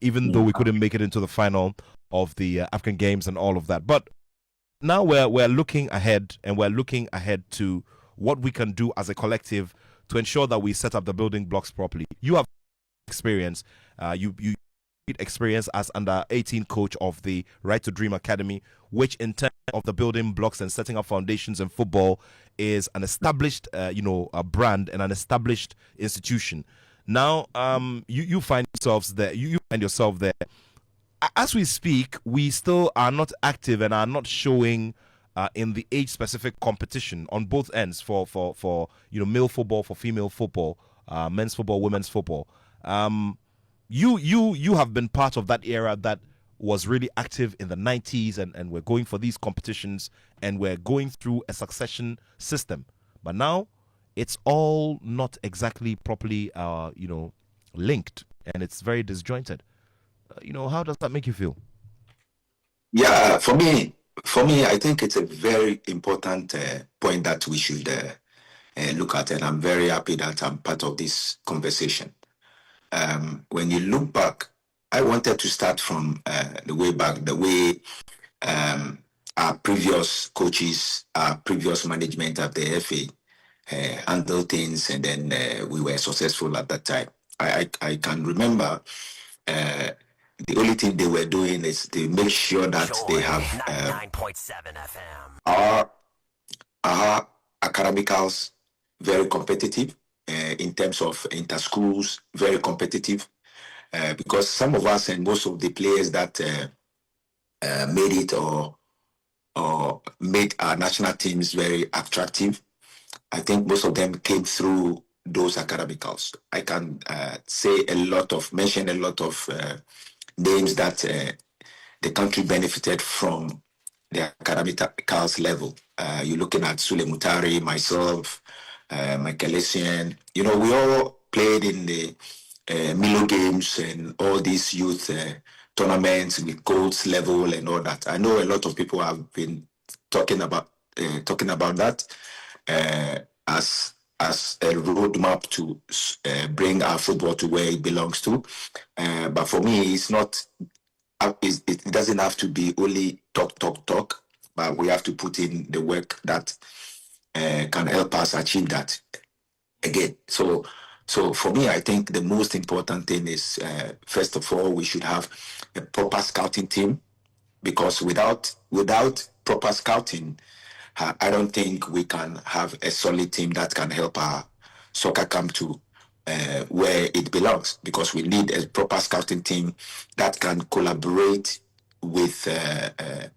even though we couldn't make it into the final of the African Games and all of that. But now we're looking ahead, and we're looking ahead to what we can do as a collective to ensure that we set up the building blocks properly. You have experience. You experience as under 18 coach of the Right to Dream Academy, which in terms of the building blocks and setting up foundations in football is an established, a brand and an established institution. Now, you find yourselves there. You find yourself there. As we speak, we still are not active and are not showing in the age-specific competition on both ends for male football, for female football, men's football, women's football. You have been part of that era that was really active in the 90s, and we're going for these competitions, and we're going through a succession system. But now it's all not exactly properly linked, and it's very disjointed. How does that make you feel? Yeah, for me, I think it's a very important point that we should look at, and I'm very happy that I'm part of this conversation. When you look back, I wanted to start from the way back, the way our previous coaches, our previous management of the FA handled things, and then we were successful at that time. I can remember the only thing they were doing is they make sure that they have 99.7 FM. Our academicals very competitive in terms of inter-schools, very competitive because some of us and most of the players that made it or made our national teams very attractive, I think most of them came through those academicals. I can mention a lot of names that the country benefited from the academicals level. You're looking at Sule Mutari, myself, Michael Essien. We all played in the Milo games and all these youth tournaments with golds level and all that. I know a lot of people have been talking about that as a roadmap to bring our football to where it belongs to. But for me, it's not. It doesn't have to be only talk, but we have to put in the work that can help us achieve that. Again, so for me, I think the most important thing is first of all, we should have a proper scouting team, because without proper scouting, I don't think we can have a solid team that can help our soccer come to where it belongs, because we need a proper scouting team that can collaborate with the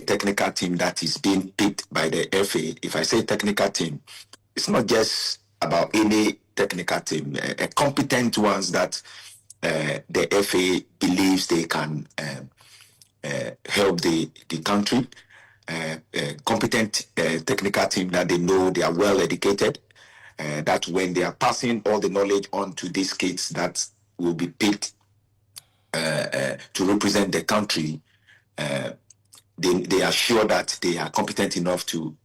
technical team that is being picked by the FA. If I say technical team, it's not just about any technical team, a competent ones that the FA believes they can help the country. Competent technical team that they know they are well educated, that when they are passing all the knowledge on to these kids that will be picked to represent the country, they are sure that they are competent enough to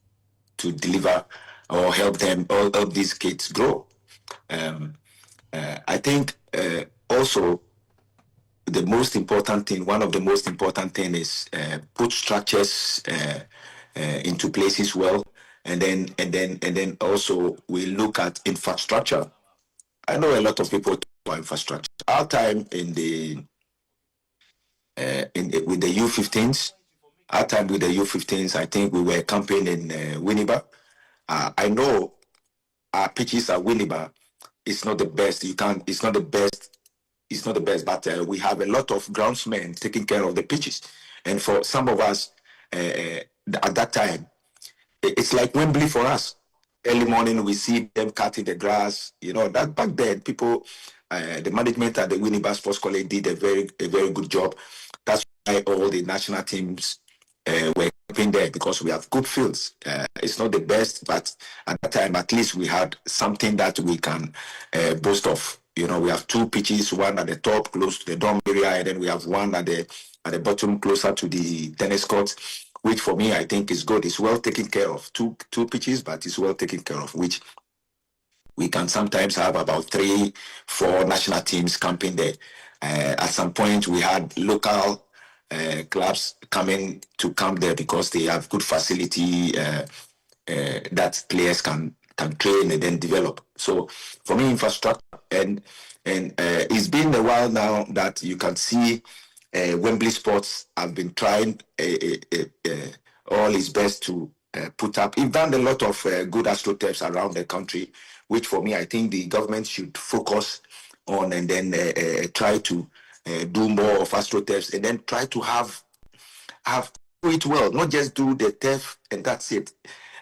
deliver or help these kids grow. I think also the most important thing, one of the most important thing is put structures into places well, and then also we look at infrastructure. I know a lot of people talk about infrastructure. Our time with the U15s, I think we were camping in Winneba. I know our pitches at Winneba. It's not the best. It's not the best, but we have a lot of groundsmen taking care of the pitches. And for some of us, at that time, it's like Wembley for us. Early morning, we see them cutting the grass. That back then, people, the management at the Winneba Sports College did a very good job. That's why all the national teams were camping there, because we have good fields. It's not the best, but at that time, at least we had something that we can boast of. We have two pitches, one at the top close to the dorm area, and then we have one at the bottom closer to the tennis courts, which for me I think is good. It's well taken care of. Two pitches, but it's well taken care of, which we can sometimes have about 3-4 national teams camping there. At some point, we had local clubs coming to come there because they have good facility that players can train and then develop. So for me, infrastructure and it's been a while now that you can see Wembley Sports have been trying all its best to put up. We've done a lot of good astroturfs around the country, which for me, I think the government should focus on and then try to do more of astroturfs and then try to have do it well, not just do the turf and that's it.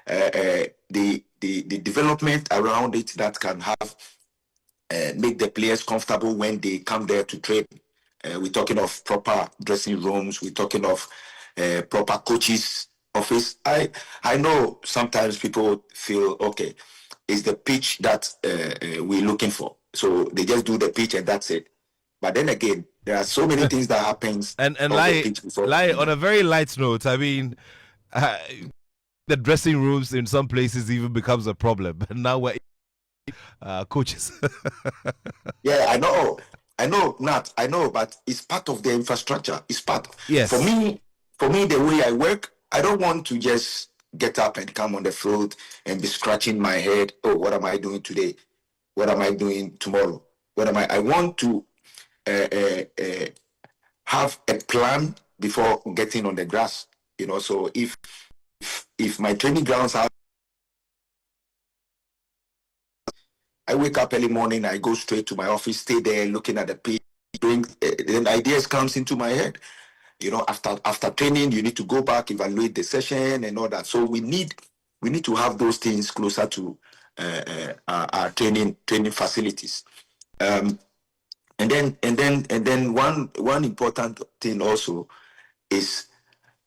The development around it that can have make the players comfortable when they come there to train. We're talking of proper dressing rooms. We're talking of proper coaches' office. I know sometimes people feel okay, it's the pitch that we're looking for, so they just do the pitch and that's it. But then again, there are so many things that happens and on the pitch before. on a very light note, I mean, the dressing rooms in some places even becomes a problem. And now we're coaches. Yeah, I know, Nat, I know, but it's part of the infrastructure. It's part. Yes. For me, the way I work, I don't want to just get up and come on the field and be scratching my head. Oh, what am I doing today? What am I doing tomorrow? I want to have a plan before getting on the grass. You know, so if my training grounds are, I wake up early morning, I go straight to my office, stay there looking at the pitch, doing, then ideas comes into my head. You know, after training, you need to go back, evaluate the session and all that. So we need to have those things closer to our training facilities. And then one important thing also is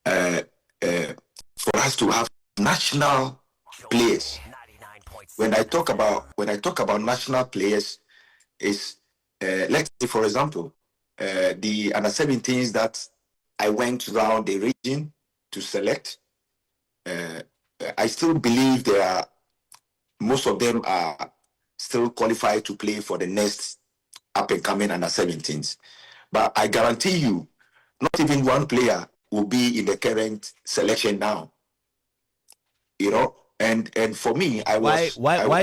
for us to have national players. When I talk about national players, is let's say, for example, the under 17s that I went around the region to select. I still believe most of them are still qualified to play for the next up and coming under 17s. But I guarantee you, not even one player will be in the current selection now. You know, and for me, why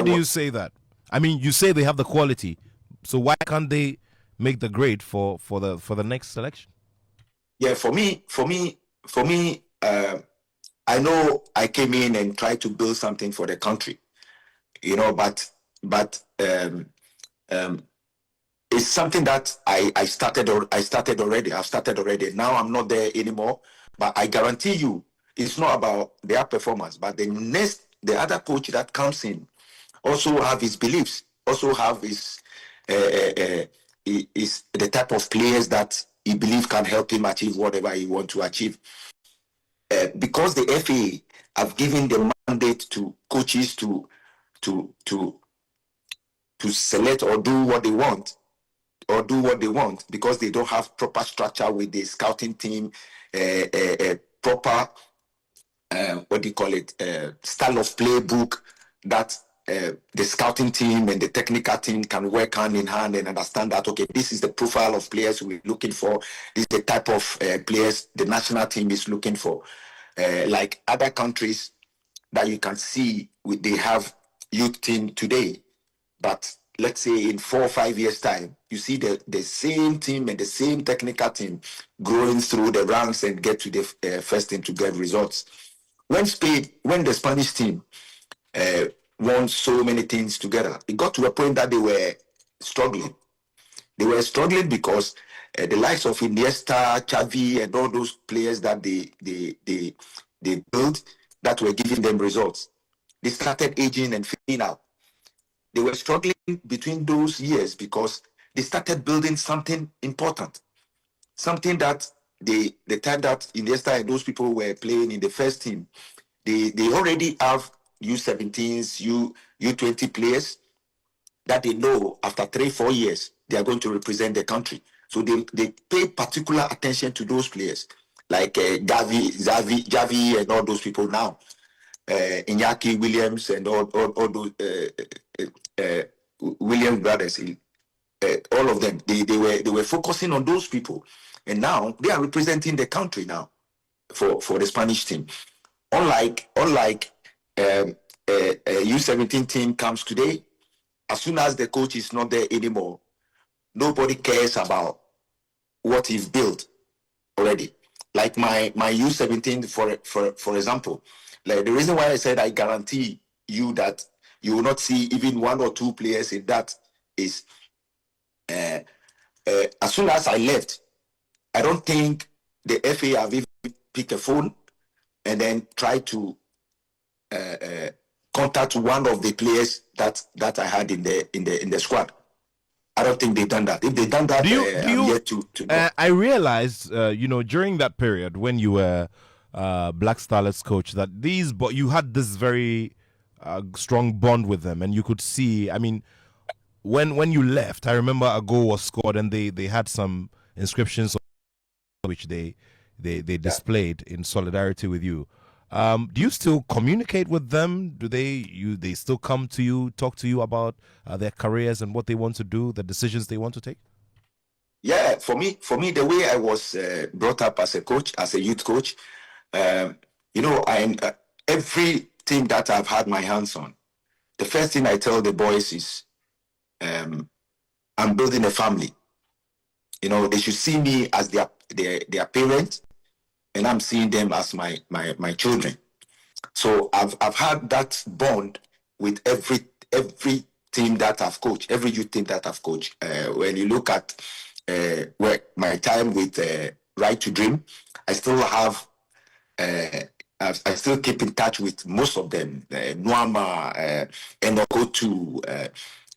do you say that? I mean, you say they have the quality, so why can't they make the grade for the next selection? Yeah, for me, I know I came in and tried to build something for the country, you know, but it's something that I started already. I've started already. Now I'm not there anymore, but I guarantee you, it's not about their performance, but the other coach that comes in also have his beliefs, also have his is the type of players that he believes can help him achieve whatever he wants to achieve. Because the FA have given the mandate to coaches to select or do what they want, because they don't have proper structure with the scouting team, proper what do you call it, style of playbook that the scouting team and the technical team can work hand in hand and understand that, okay, this is the profile of players we're looking for. This is the type of players the national team is looking for. Like other countries that you can see, they have youth team today, but let's say in 4 or 5 years' time, you see the same team and the same technical team growing through the ranks and get to the first team to get results. When the Spanish team won so many things together, it got to a point that they were struggling. They were struggling because the likes of Iniesta, Xavi, and all those players that they built that were giving them results, they started aging and fading out. They were struggling between those years because they started building something important, something that the time that Iniesta and those people were playing in the first team, they already have U17s, U20 players that they know after 3-4 years they are going to represent the country. So they pay particular attention to those players, like Javi, and all those people now. Iñaki Williams and all those Williams brothers. all of them. They were focusing on those people, and now they are representing the country now for the Spanish team. Unlike U17 team comes today, as soon as the coach is not there anymore, nobody cares about what he's built already. Like my U17, for example, like the reason why I said I guarantee you that you will not see even one or two players in that is as soon as I left, I don't think the FA have even picked a phone and then try to contact one of the players that I had in the squad. I don't think they've done that. If they've done that, I'm yet to know. I realized, during that period when you were Black Starlets coach, that but you had this very strong bond with them, and you could see. I mean, when you left, I remember a goal was scored, and they had some inscriptions which they displayed in solidarity with you. Do you still communicate with them? Do they still come to you, talk to you about their careers and what they want to do, the decisions they want to take? Yeah, for me, the way I was brought up as a coach, as a youth coach, every team that I've had my hands on, the first thing I tell the boys is, I'm building a family. They should see me as their parent, and I'm seeing them as my children. So I've had that bond with every team that I've coached, every youth team that I've coached. When you look at my time with Right to Dream, I still have. I still keep in touch with most of them. Nuama, Enokotu,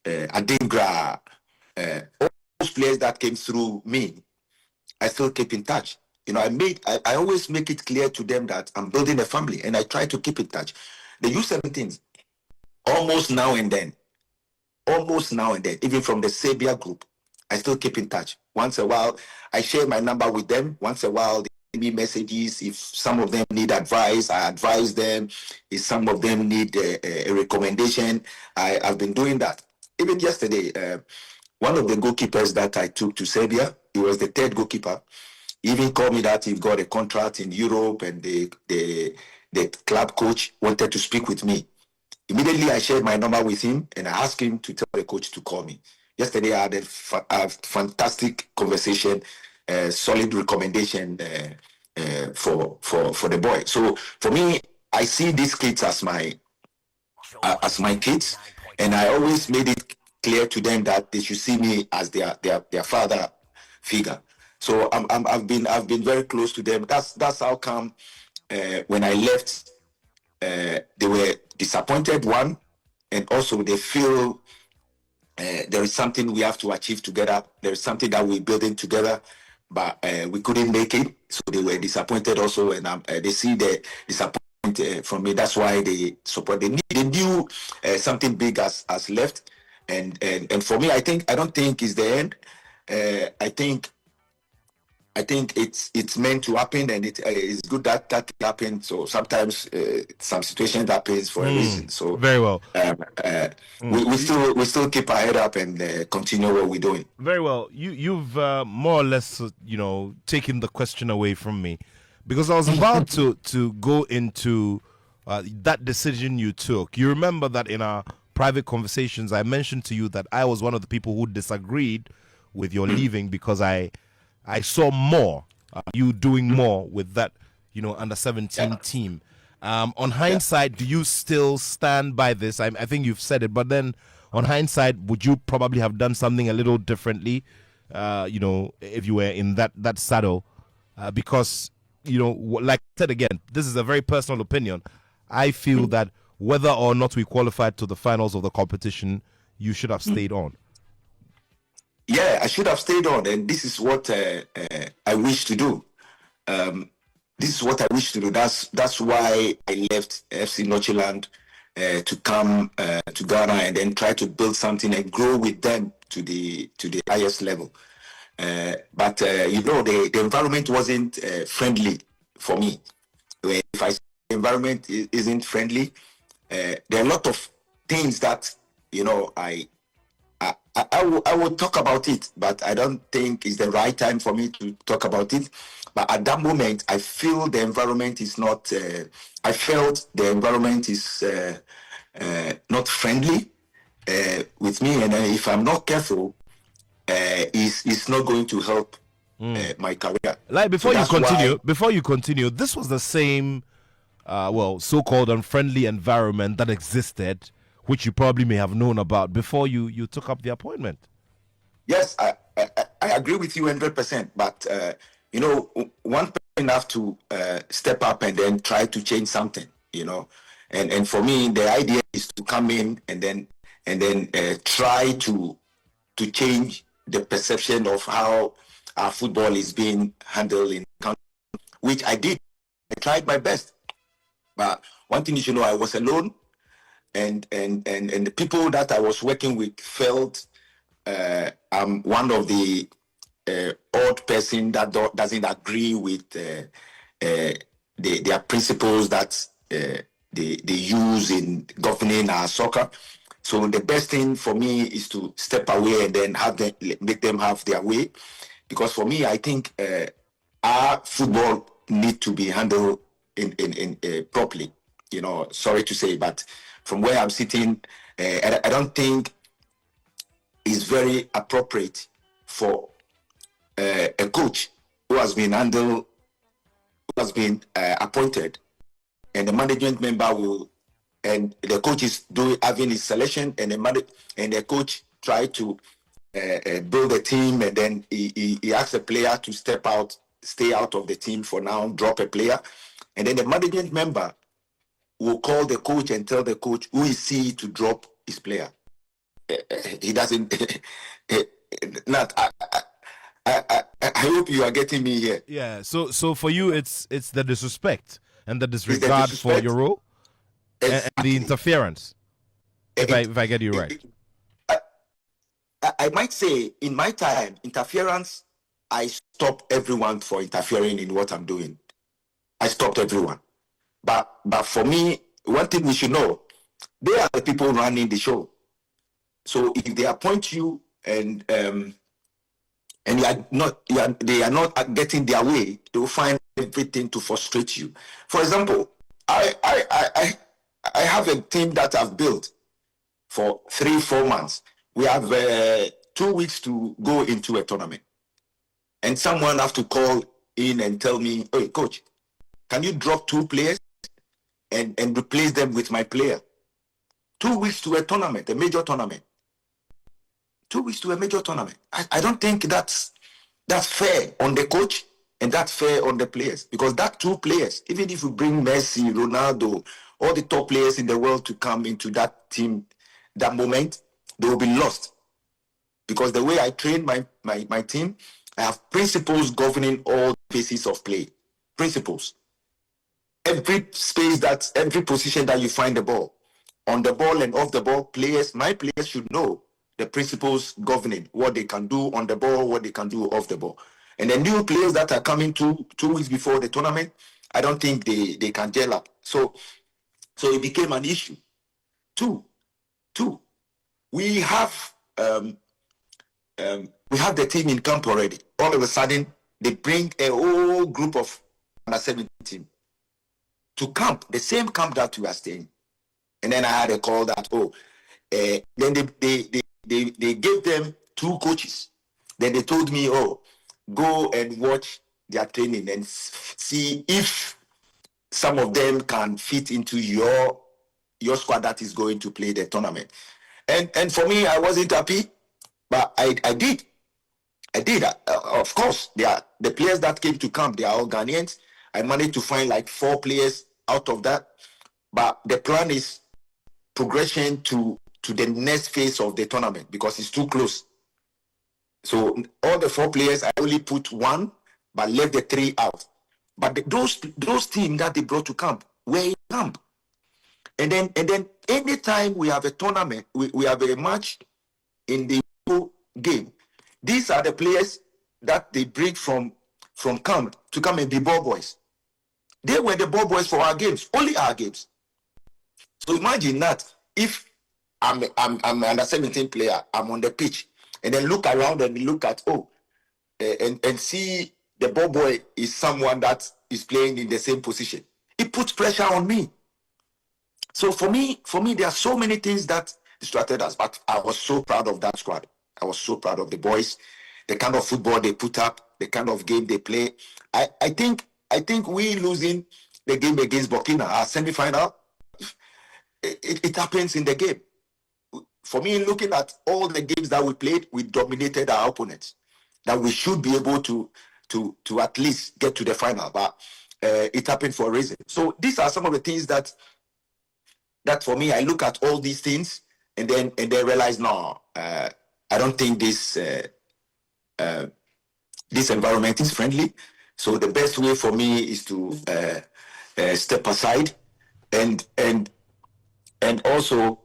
Adingra, all those players that came through me, I still keep in touch. I always make it clear to them that I'm building a family, and I try to keep in touch. The U17s, almost now and then, even from the Sabia group, I still keep in touch. Once a while, I share my number with them. Once a while, they send me messages. If some of them need advice, I advise them. If some of them need a recommendation, I've been doing that. Even yesterday, one of the goalkeepers that I took to Serbia, he was the third goalkeeper. He even called me that he got a contract in Europe, and the club coach wanted to speak with me. Immediately, I shared my number with him, and I asked him to tell the coach to call me. Yesterday, I had a fantastic conversation, solid recommendation for the boy. So for me, I see these kids as my kids, and I always made it clear to them that they should see me as their father figure. So I've been very close to them. That's how come when I left, they were disappointed, one, and also they feel there is something we have to achieve together. There is something that we're building together, but we couldn't make it. So they were disappointed also, and they see the disappointment from me. That's why they support. They knew something big has left, and for me, I don't think it's the end. I think it's meant to happen, and it's good that happened. So sometimes some situations happens for a reason. So very well. We still keep our head up and continue what we're doing. Very well. You've more or less taken the question away from me, because I was about to go into that decision you took. You remember that in our private conversations, I mentioned to you that I was one of the people who disagreed with your leaving, because I saw more, you doing more with that, under 17 team. On hindsight, do you still stand by this? I think you've said it, but then on hindsight, would you probably have done something a little differently, if you were in that saddle? Because, like I said again, this is a very personal opinion. I feel that whether or not we qualified to the finals of the competition, you should have stayed on. Yeah, I should have stayed on, and this is what I wish to do. This is what I wish to do. That's why I left FC Nochiland to come to Ghana and then try to build something and grow with them to the highest level. But the environment wasn't friendly for me. If I say the environment isn't friendly, there are a lot of things that I will talk about it, but I don't think it's the right time for me to talk about it. But at that moment, I feel the environment is not. I felt the environment is not friendly with me, and if I'm not careful, it's not going to help my career. Like So that's why. before you continue, this was the same, so-called unfriendly environment that existed, which you probably may have known about before you took up the appointment. Yes, I agree with you 100%. But one person have to step up and then try to change something. And for me, the idea is to come in and then try to change the perception of how our football is being handled in the country, which I did. I tried my best. But one thing you should know, I was alone, and the people that I was working with felt I'm one of the odd person that doesn't agree with their principles that they use in governing our soccer. So the best thing for me is to step away and then make them have their way, because for me, I think our football need to be handled in properly. Sorry to say, but from where I'm sitting, I don't think it's very appropriate for a coach who has been appointed, and the management member and the coach is having his selection, and the coach try to build a team, and then he asks a player to stay out of the team for now, drop a player, and then the management member will call the coach and tell the coach who is he to drop his player. He doesn't. Not. I hope you are getting me here. Yeah. So for you, it's the disrespect and the disregard for your role, and the interference. If I get you right. I might say in my time, interference, I stopped everyone for interfering in what I'm doing. I stopped everyone. But for me, one thing we should know, they are the people running the show. So if they appoint you and they are not getting their way, they will find everything to frustrate you. For example, I have a team that I've built for 3-4 months. We have 2 weeks to go into a tournament, and someone have to call in and tell me, "Hey, coach, can you drop 2 players and replace them with my player?" 2 weeks to a tournament, a major tournament. 2 weeks to a major tournament. I don't think that's fair on the coach, and that's fair on the players, because that 2 players, even if you bring Messi, Ronaldo, all the top players in the world to come into that team, that moment, they will be lost. Because the way I train my team, I have principles governing all phases of play. Principles. Every position that you find the ball, on the ball and off the ball, my players should know the principles governing what they can do on the ball, what they can do off the ball. And the new players that are coming 2 weeks before the tournament, I don't think they can gel up. So it became an issue. Two, we have the team in camp already. All of a sudden, they bring a whole group of under 17 to camp, the same camp that we are staying. And then I had a call that then they gave them 2 coaches. Then they told me, go and watch their training and see if some of them can fit into your squad that is going to play the tournament. And for me, I wasn't happy, but I did. Of course, the players that came to camp, they are all Ghanaians. I managed to find like 4 players out of that. But the plan is progression to the next phase of the tournament, because it's too close. So all the 4 players, I only put 1, but left the 3 out. But those teams that they brought to camp were in camp. And then anytime we have a tournament, we have a match in the game, these are the players that they bring from camp to come and be ball boys. They were the ball boys for our games, only our games. So imagine that if I'm an under 17 player, I'm on the pitch, and then look around and look at and see the ball boy is someone that is playing in the same position. It puts pressure on me. So for me, there are so many things that distracted us, but I was so proud of that squad. I was so proud of the boys, the kind of football they put up, the kind of game they play. I think we losing the game against Burkina, our semi-final, it happens in the game. For me, looking at all the games that we played, we dominated our opponents. That we should be able to at least get to the final, but it happened for a reason. So these are some of the things that for me, I look at all these things and then realize, no, I don't think this environment is friendly. So the best way for me is to step aside and also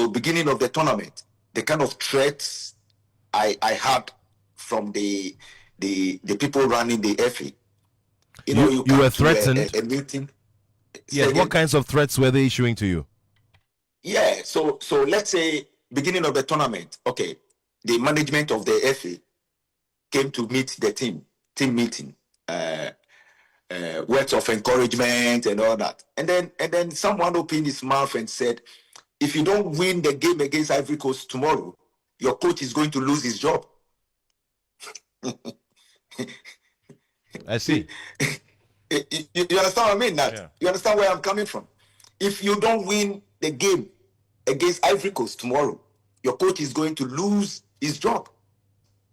beginning of the tournament, the kind of threats I had from the people running the FA. You were threatened. A meeting. Yes. What kinds of threats were they issuing to you? Yeah. So let's say beginning of the tournament. Okay, the management of the FA came to meet the team meeting. Words of encouragement and all that, and then someone opened his mouth and said, "If you don't win the game against Ivory Coast tomorrow, your coach is going to lose his job." I see. You understand what I mean? That you understand where I'm coming from. If you don't win the game against Ivory Coast tomorrow, your coach is going to lose his job.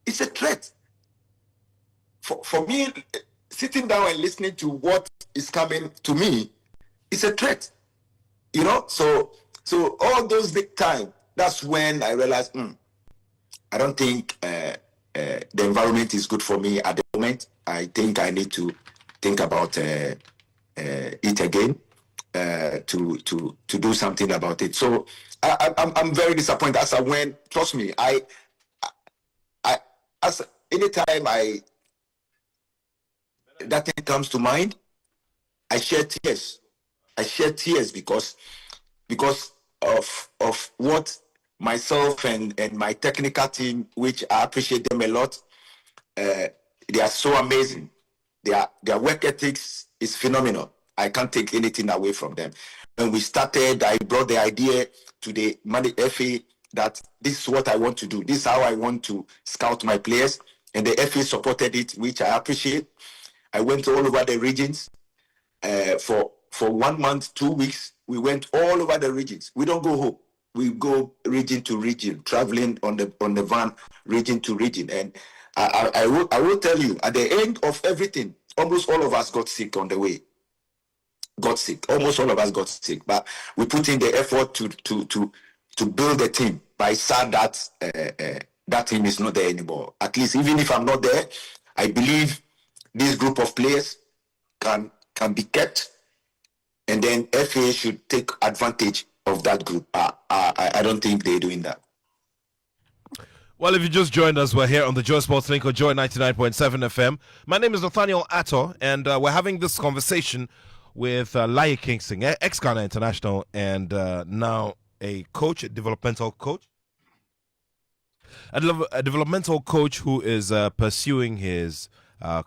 It's a threat. For me, sitting down and listening to what is coming to me, it's a threat. So all those big time, that's when I realized, I don't think the environment is good for me at the moment. I think I need to think about it again to do something about it. So I'm very disappointed. As I went, trust me, I as anytime that thing comes to mind, I shed tears. I shed tears because of what myself and my technical team, which I appreciate them a lot, they are so amazing. Their work ethics is phenomenal. I can't take anything away from them. When we started, I brought the idea to the FA that this is what I want to do. This is how I want to scout my players. And the FA supported it, which I appreciate. I went all over the regions for 1 month, 2 weeks. We went all over the regions. We don't go home. We go region to region, traveling on the van, region to region. And I will tell you, at the end of everything, almost all of us got sick on the way. Almost all of us got sick. But we put in the effort to build the team. But I saw that that team is not there anymore. At least, even if I'm not there, I believe this group of players can be kept, and then FA should take advantage of that group. I don't think they're doing that. Well, if you just joined us, we're here on the Joy SportsLink or Joy 99.7 FM. My name is Nathaniel Atto, and we're having this conversation with Laryea Kingston, ex-Ghana international, and now a coach, a developmental coach. A developmental coach who is pursuing his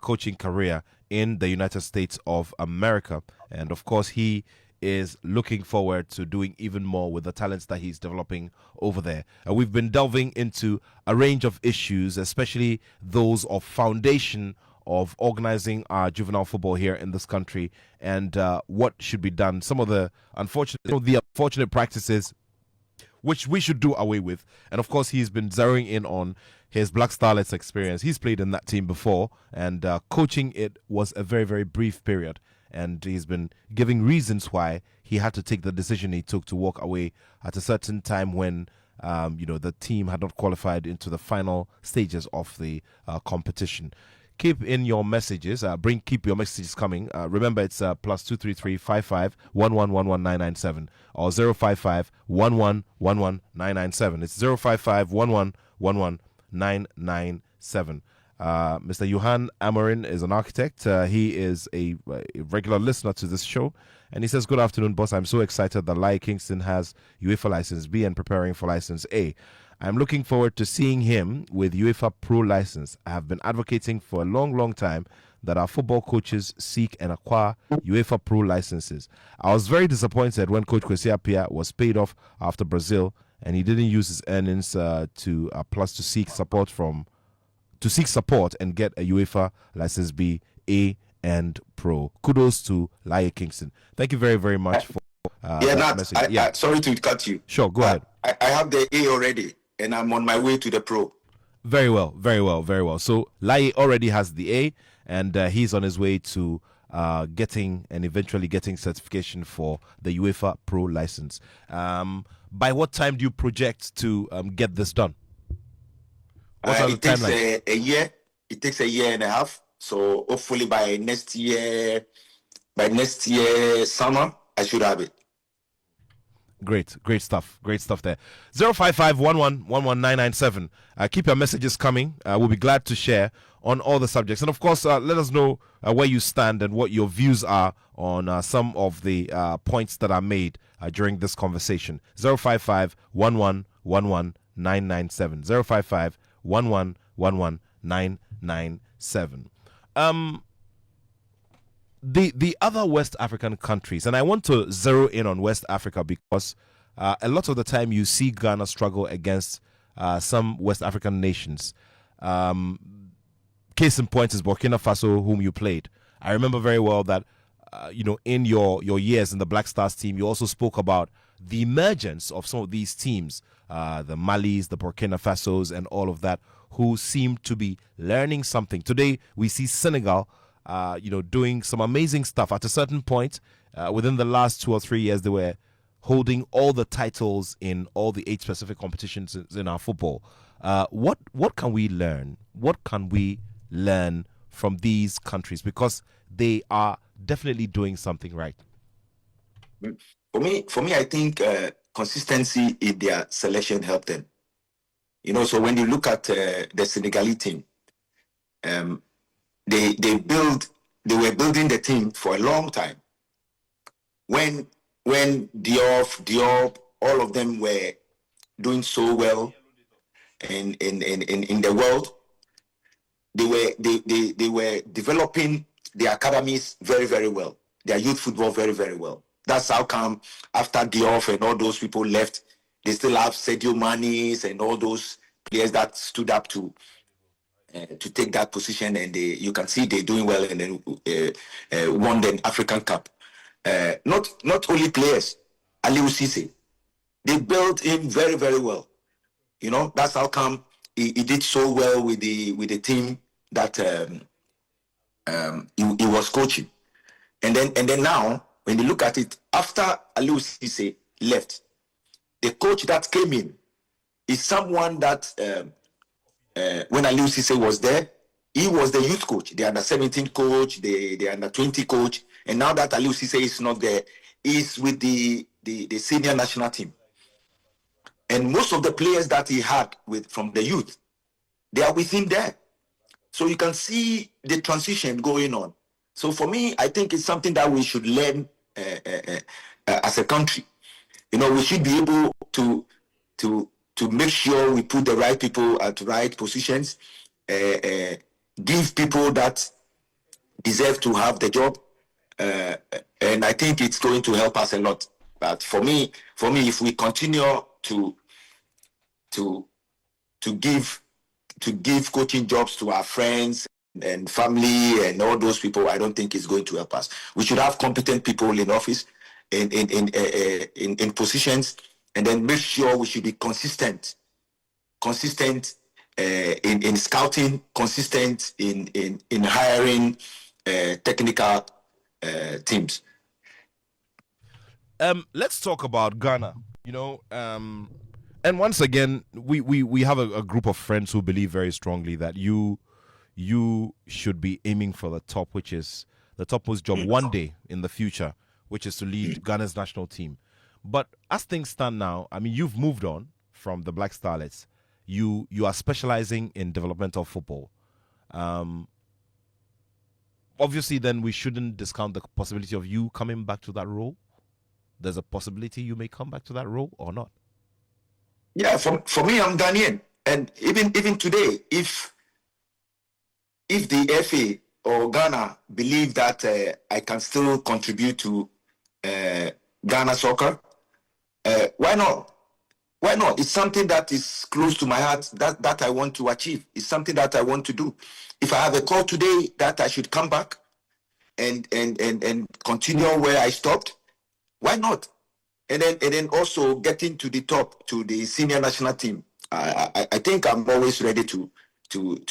coaching career in the United States of America. And of course, he is looking forward to doing even more with the talents that he's developing over there. We've been delving into a range of issues, especially those of foundation of organizing our juvenile football here in this country, and what should be done. Some of the unfortunate practices which we should do away with. And of course, he's been zeroing in on his Black Starlets experience. He's played in that team before, and coaching it was a very, very brief period. And he's been giving reasons why he had to take the decision he took to walk away at a certain time when the team had not qualified into the final stages of the competition. Keep in your messages. Keep your messages coming. Remember, it's +233 55 11 997 or 055 11 997. It's 055 11 997. Mr. Johan Amorin is an architect. He is a regular listener to this show, and he says, "Good afternoon, boss. I'm so excited that Laryea Kingston has UEFA license B and preparing for license A. I'm looking forward to seeing him with UEFA Pro license. I have been advocating for a long, long time that our football coaches seek and acquire UEFA Pro licenses. I was very disappointed when Coach Kwesi Appiah was paid off after Brazil, and he didn't use his earnings to seek support and get a UEFA license B, A, and Pro. Kudos to Laryea Kingston. Thank you very, very much for that message. Sorry to cut you. Sure, go ahead. I have the A already, and I'm on my way to the Pro. Very well, very well, very well. So Laryea already has the A, and he's on his way to getting and eventually getting certification for the UEFA Pro license. By what time do you project to get this done? What are the timelines? A year. It takes a year and a half. So hopefully by next year summer, I should have it. Great stuff there. 055-11-11997. Keep your messages coming. We'll be glad to share on all the subjects. And of course, let us know where you stand and what your views are on some of the points that are made during this conversation. 055-11-11997. 055-11-11997. The other West African countries, and I want to zero in on West Africa because a lot of the time you see Ghana struggle against some West African nations. Case in point is Burkina Faso, whom you played. I remember very well that in your years in the Black Stars team, you also spoke about the emergence of some of these teams, the Malis, the Burkina Fasos, and all of that, who seem to be learning something. Today, we see Senegal doing some amazing stuff. At a certain point, within the last 2 or 3 years, they were holding all the titles in all the 8 specific competitions in our football. What can we learn? What can we learn from these countries? Because they are definitely doing something right. For me, I think consistency in their selection helped them. So when you look at the Senegalese team, they were building the team for a long time. When Diop, all of them were doing so well in the world, they were developing their academies very, very well, their youth football very, very well. That's how come after Diop and all those people left, they still have Sadio Mané and all those players that stood up to take that position, and you can see they're doing well, and then won the African Cup. Not only players, Aliou Cisse, they built him very, very well. That's how come he did so well with the team that he was coaching. And then now, when you look at it, after Aliou Cisse left, the coach that came in is someone that when Aliou Cisse was there, he was the youth coach, the under-17 coach, the under-20 coach, and now that Aliou Cisse is not there, he's with the senior national team. And most of the players that he had from the youth, they are with him there. So you can see the transition going on. So for me, I think it's something that we should learn as a country. We should be able to make sure we put the right people at the right positions, give people that deserve to have the job, and I think it's going to help us a lot. But for me, if we continue to give coaching jobs to our friends and family and all those people, I don't think it's going to help us. We should have competent people in office, in positions, and then make sure we should be consistent in scouting, consistent in hiring technical teams. Let's talk about Ghana. And once again, we have a group of friends who believe very strongly that you should be aiming for the top, which is the topmost job one day in the future, which is to lead Ghana's national team. But as things stand now, I mean, you've moved on from the Black Starlets. You are specializing in developmental football. Obviously, then we shouldn't discount the possibility of you coming back to that role. There's a possibility you may come back to that role or not. Yeah, for me, I'm Ghanaian, and even today, if the FA or Ghana believe that I can still contribute to Ghana soccer, why not? Why not? It's something that is close to my heart that I want to achieve. It's something that I want to do. If I have a call today that I should come back and continue where I stopped, why not? And then also getting to the top, to the senior national team. I think I'm always ready to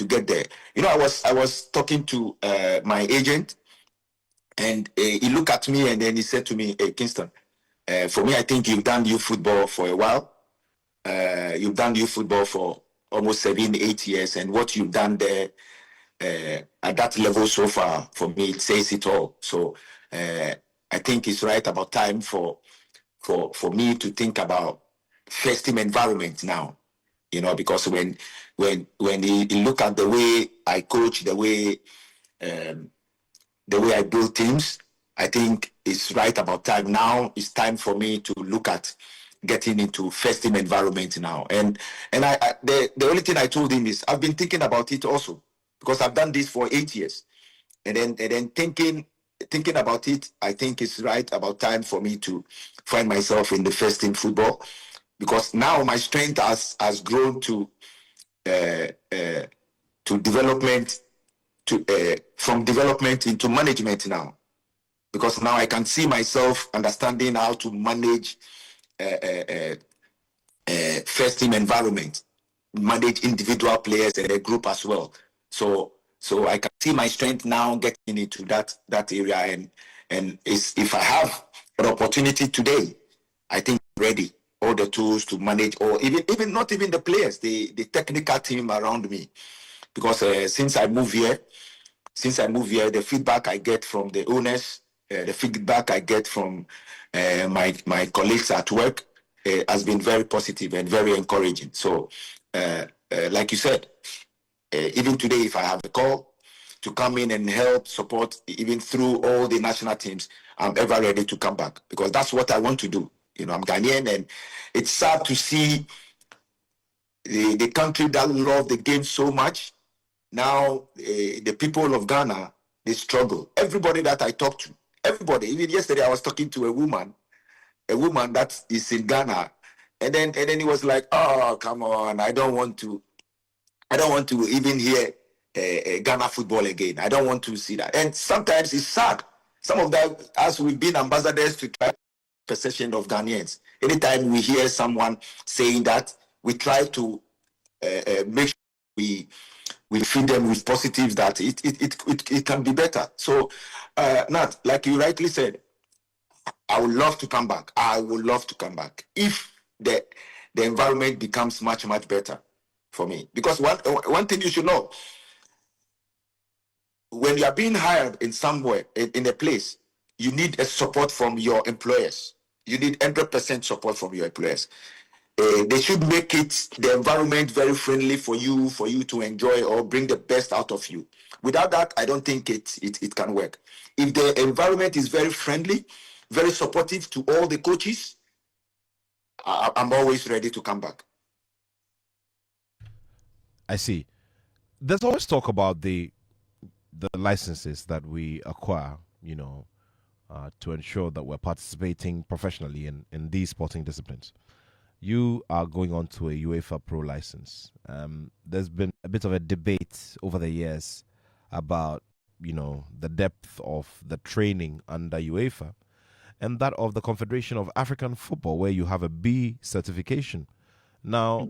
get there. You know, I was talking to my agent, and he looked at me and then he said to me, "Hey, Kingston, for me, I think you've done youth football for a while. You've done youth football for almost 7, 8 years, and what you've done there at that level so far, for me, it says it all. So I think it's right about time for me to think about first team environment now. You know, because when you look at the way I coach, the way I build teams, I think it's right about time now. It's time for me to look at getting into first team environment now. And the only thing I told him is I've been thinking about it also, because I've done this for 8 years, and then thinking about it, I think it's right about time for me to find myself in the first team football, because now my strength has grown to development, to from development into management now, because now I can see myself understanding how to manage first team environment, manage individual players and a group as well. So I can see my strength now getting into that area, and if I have an opportunity today, I think I'm ready, all the tools to manage, or even not even the players, the technical team around me, because since I moved here, the feedback I get from the owners, the feedback I get from my colleagues at work has been very positive and very encouraging. So, like you said, even today, if I have a call to come in and help support, even through all the national teams, I'm ever ready to come back, because that's what I want to do. You know, I'm Ghanaian, and it's sad to see the country that love the game so much. Now, the people of Ghana, they struggle. Everybody that I talk to, everybody. Even yesterday, I was talking to a woman that is in Ghana, and then he was like, "Oh, come on, I don't want to even hear Ghana football again. I don't want to see that." And sometimes it's sad. Some of that, as we've been ambassadors to try perception of Ghanaians. Anytime we hear someone saying that, we try to make sure we feed them with positives that it can be better. So, Nat, like you rightly said, I would love to come back. I would love to come back if the environment becomes much better for me. Because one thing you should know, when you are being hired in somewhere, in a place, you need a support from your employers. You need 100% support from your employers. They should make it, the environment, very friendly for you to enjoy or bring the best out of you. Without that, I don't think it can work. If the environment is very friendly, very supportive to all the coaches, I'm always ready to come back. I see. There's always talk about the licenses that we acquire, to ensure that we're participating professionally in these sporting disciplines. You are going on to a UEFA Pro license. There's been a bit of a debate over the years about, the depth of the training under UEFA and that of the Confederation of African Football, where you have a B certification. Now,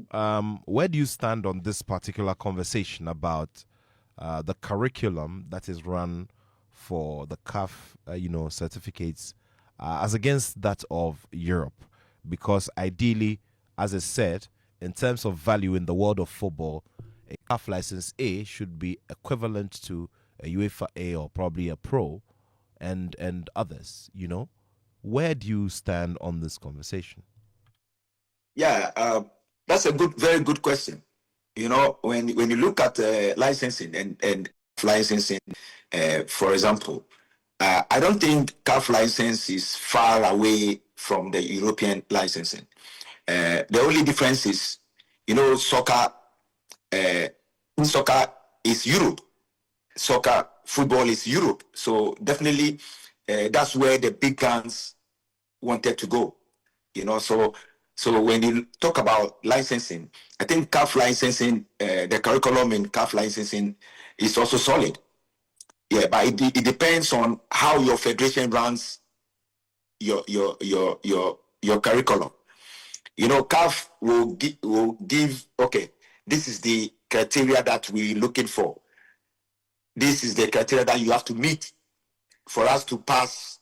where do you stand on this particular conversation about the curriculum that is run for the CAF, certificates, as against that of Europe? Because ideally, as I said, in terms of value in the world of football, a CAF license A should be equivalent to a UEFA A or probably a Pro, and others. Where do you stand on this conversation? Yeah, that's a very good question. You know, when you look at licensing and licensing, for example, I don't think CAF license is far away from the European licensing. The only difference is, soccer. Soccer is Europe. Soccer, football is Europe. So definitely, that's where the big guns wanted to go. So when you talk about licensing, I think CAF licensing, the curriculum in CAF licensing is also solid. Yeah, but it depends on how your federation runs your curriculum. CAF will give, okay, this is the criteria that we're looking for. This is the criteria that you have to meet for us to pass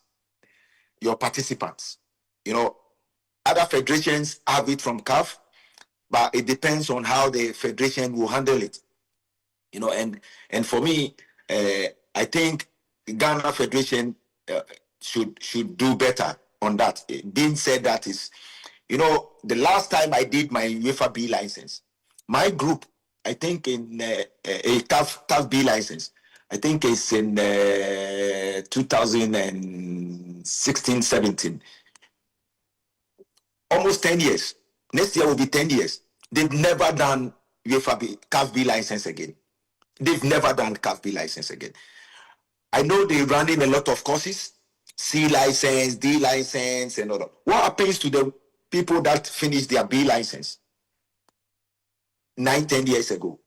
your participants. Other federations have it from CAF, but it depends on how the federation will handle it. And for me, I think Ghana Federation should do better on that. Being said, that is, the last time I did my UEFA B license, my group, I think in a CAF B license, I think it's in 2016-17. Almost 10 years. Next year will be 10 years. They've never done UEFA CAF B license again. They've never done CAF B license again. I know they're running a lot of courses, C license, D license, and all that. What happens to the people that finished their B license 9-10 years ago?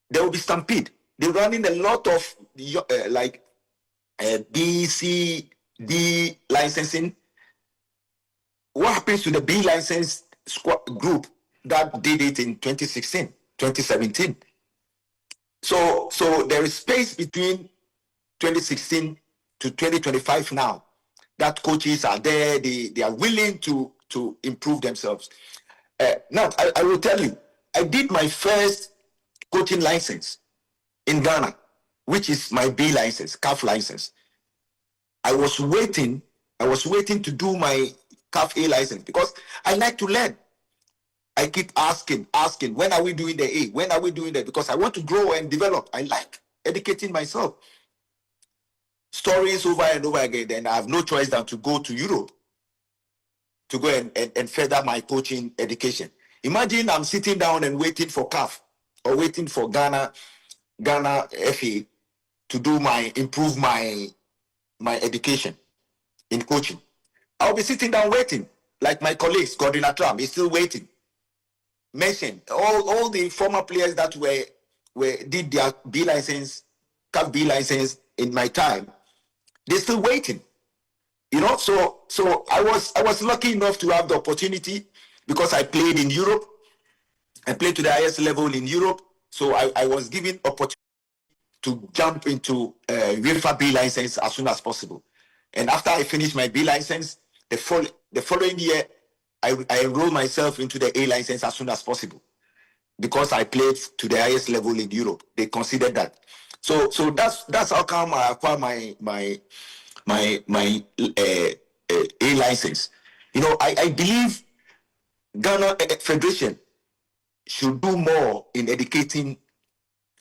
There will be stampede. They're running a lot of B, C, D licensing. What happens to the B license group that did it in 2016, 2017? So there is space between 2016 to 2025 now that coaches are there. They are willing to improve themselves. Now, I will tell you, I did my first coaching license in Ghana, which is my B license, CAF license. I was waiting to do my CAF A license because I like to learn. I keep asking, when are we doing the A? When are we doing that? Because I want to grow and develop. I like educating myself. Stories over and over again. Then I have no choice than to go to Europe to go and further my coaching education. Imagine I'm sitting down and waiting for CAF or waiting for Ghana FA to improve my education in coaching. I'll be sitting down waiting, like my colleagues, Gordon Atram is still waiting. Mention all the former players that did their B license, CAF B license in my time. They're still waiting. So I was lucky enough to have the opportunity because I played in Europe. I played to the highest level in Europe. So I was given opportunity to jump into UEFA B license as soon as possible. And after I finished my B license, the following year, I enrolled myself into the A license as soon as possible because I played to the highest level in Europe. They considered that. So that's how come I acquired my A license. I believe Ghana Federation should do more in educating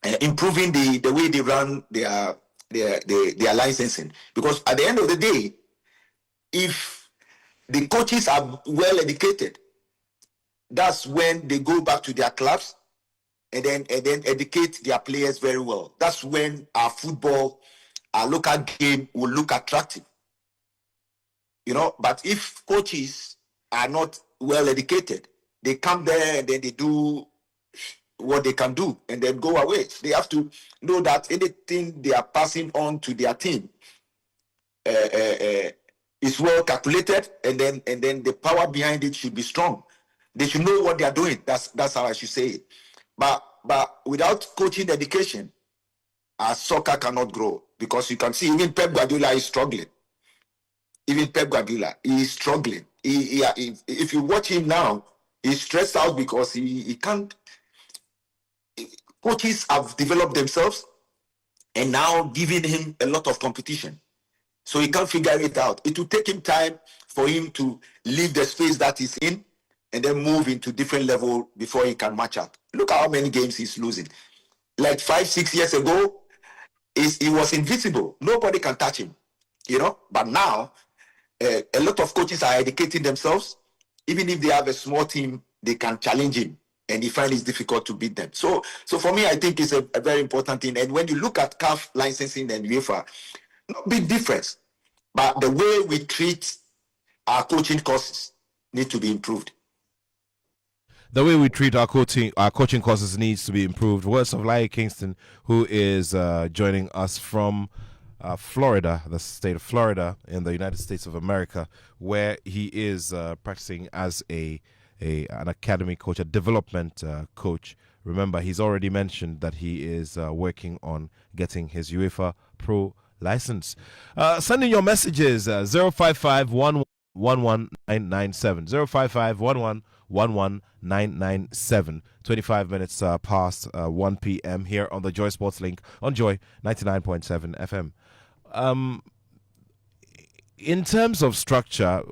and improving the way they run their licensing, because at the end of the day, if the coaches are well educated, that's when they go back to their clubs and then educate their players very well. That's when our football, our local game will look attractive. But if coaches are not well educated, they come there and then they do what they can do and then go away. They have to know that anything they are passing on to their team is well calculated, and then the power behind it should be strong. They should know what they are doing. That's how I should say it. But without coaching education, our soccer cannot grow, because you can see even Pep Guardiola is struggling. Even Pep Guardiola is struggling. If you watch him now, he's stressed out because he can't. Coaches have developed themselves and now giving him a lot of competition. So he can't figure it out. It will take him time for him to leave the space that he's in and then move into different level before he can match up. Look at how many games he's losing. Like 5-6 years ago, he was invisible. Nobody can touch him, But now, a lot of coaches are educating themselves Even if they have a small team, they can challenge him, and he finds it difficult to beat them. So for me, I think it's a very important thing. And when you look at CAF licensing and UEFA, no big difference. But the way we treat our coaching courses need to be improved. The way we treat our coaching courses needs to be improved. Words of Laryea Kingston, who is joining us from Florida, the state of Florida in the United States of America, where he is practicing as an academy coach, a development coach. Remember, he's already mentioned that he is working on getting his UEFA Pro license. Send in your messages 055 11997 055 11997. 25 minutes past 1 p.m. here on the Joy Sports Link on Joy 99.7 FM. In terms of structure,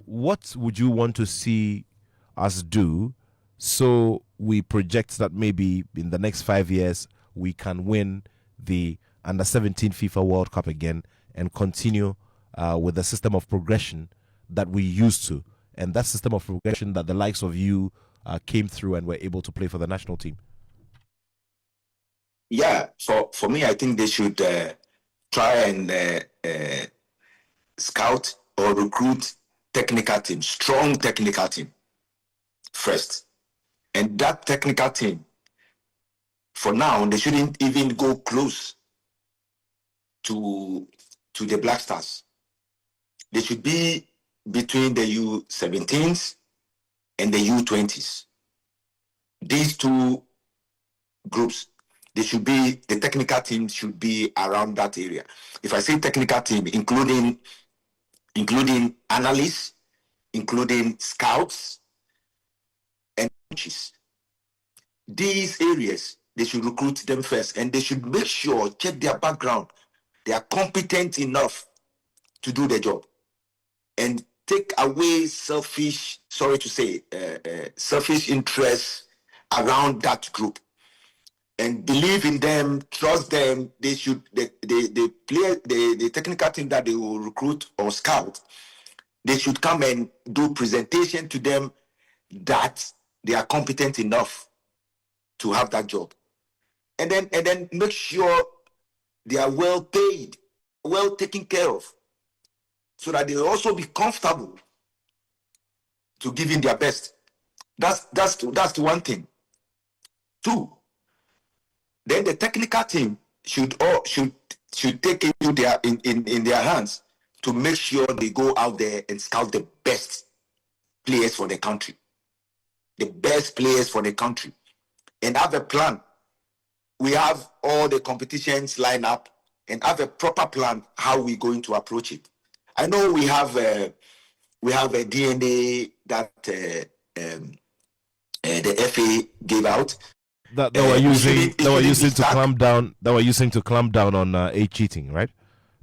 what would you want to see us do so we project that maybe in the next 5 years we can win the Under-17 FIFA World Cup again and continue with the system of progression that we used to, and that system of progression that the likes of you came through and were able to play for the national team? Yeah, for me, I think they should try and scout or recruit technical team, strong technical team first. And that technical team, for now, they shouldn't even go close to the Black Stars. They should be between the U17s and the U20s. These two groups, the technical team should be around that area. If I say technical team, including analysts, including scouts and coaches. These areas, they should recruit them first, and they should make sure, check their background. They are competent enough to do the job, and take away selfish interests around that group, and believe in them, trust them. They should the technical team that they will recruit or scout, they should come and do presentation to them that they are competent enough to have that job, and then make sure they are well paid, well taken care of, so that they will also be comfortable to give in their best. That's the one thing. Two, then the technical team should take it in their hands to make sure they go out there and scout the best players for the country, and have a plan. We have all the competitions lined up and have a proper plan how we're going to approach it. I know we have a DNA that the FA gave out that were using to clamp down on age cheating, right?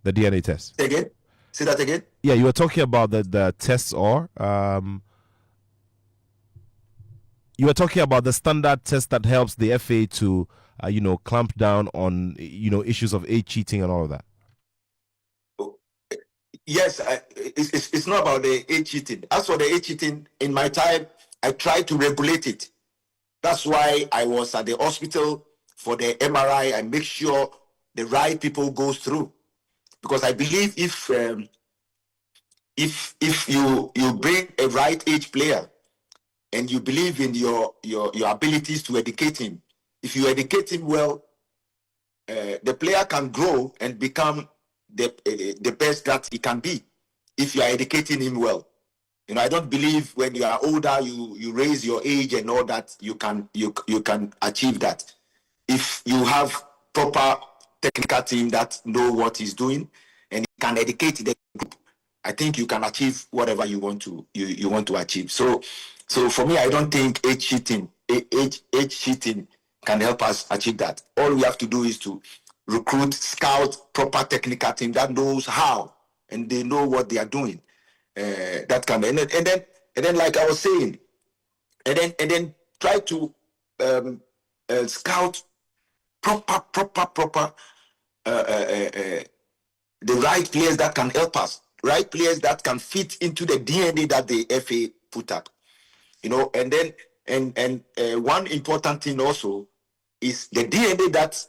The DNA test. Again? Say that again? Yeah, you were talking about the tests, or you were talking about the standard test that helps the FA to clamp down on issues of age cheating and all of that. Yes, it's not about the age cheating. As for the age cheating, in my time, I tried to regulate it. That's why I was at the hospital for the MRI. I make sure the right people goes through, because I believe if you bring a right age player and you believe in your abilities to educate him, if you educate him well, the player can grow and become the best that he can be if you are educating him well. I don't believe when you are older, you raise your age and all that, you can achieve that. If you have proper technical team that know what he's doing and can educate the group, I think you can achieve whatever you want to achieve. So for me, I don't think age cheating can help us achieve that. All we have to do is to recruit, scout proper technical team that knows how and they know what they are doing. That can, and then like I was saying, and then try to scout proper the right players that can help us, right players that can fit into the DNA that the FA put up. And then one important thing also is the DNA that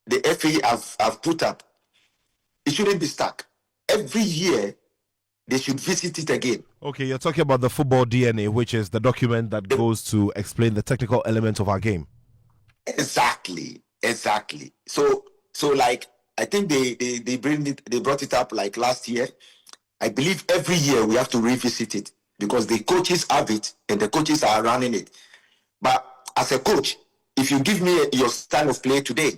the FA have put up. It shouldn't be stuck. Every year they should visit it again. Okay, you're talking about the football DNA, which is the document that goes to explain the technical elements of our game. Exactly. So like, I think they brought it up like last year. I believe every year we have to revisit it because the coaches have it and the coaches are running it. But as a coach, if you give me your style of play today,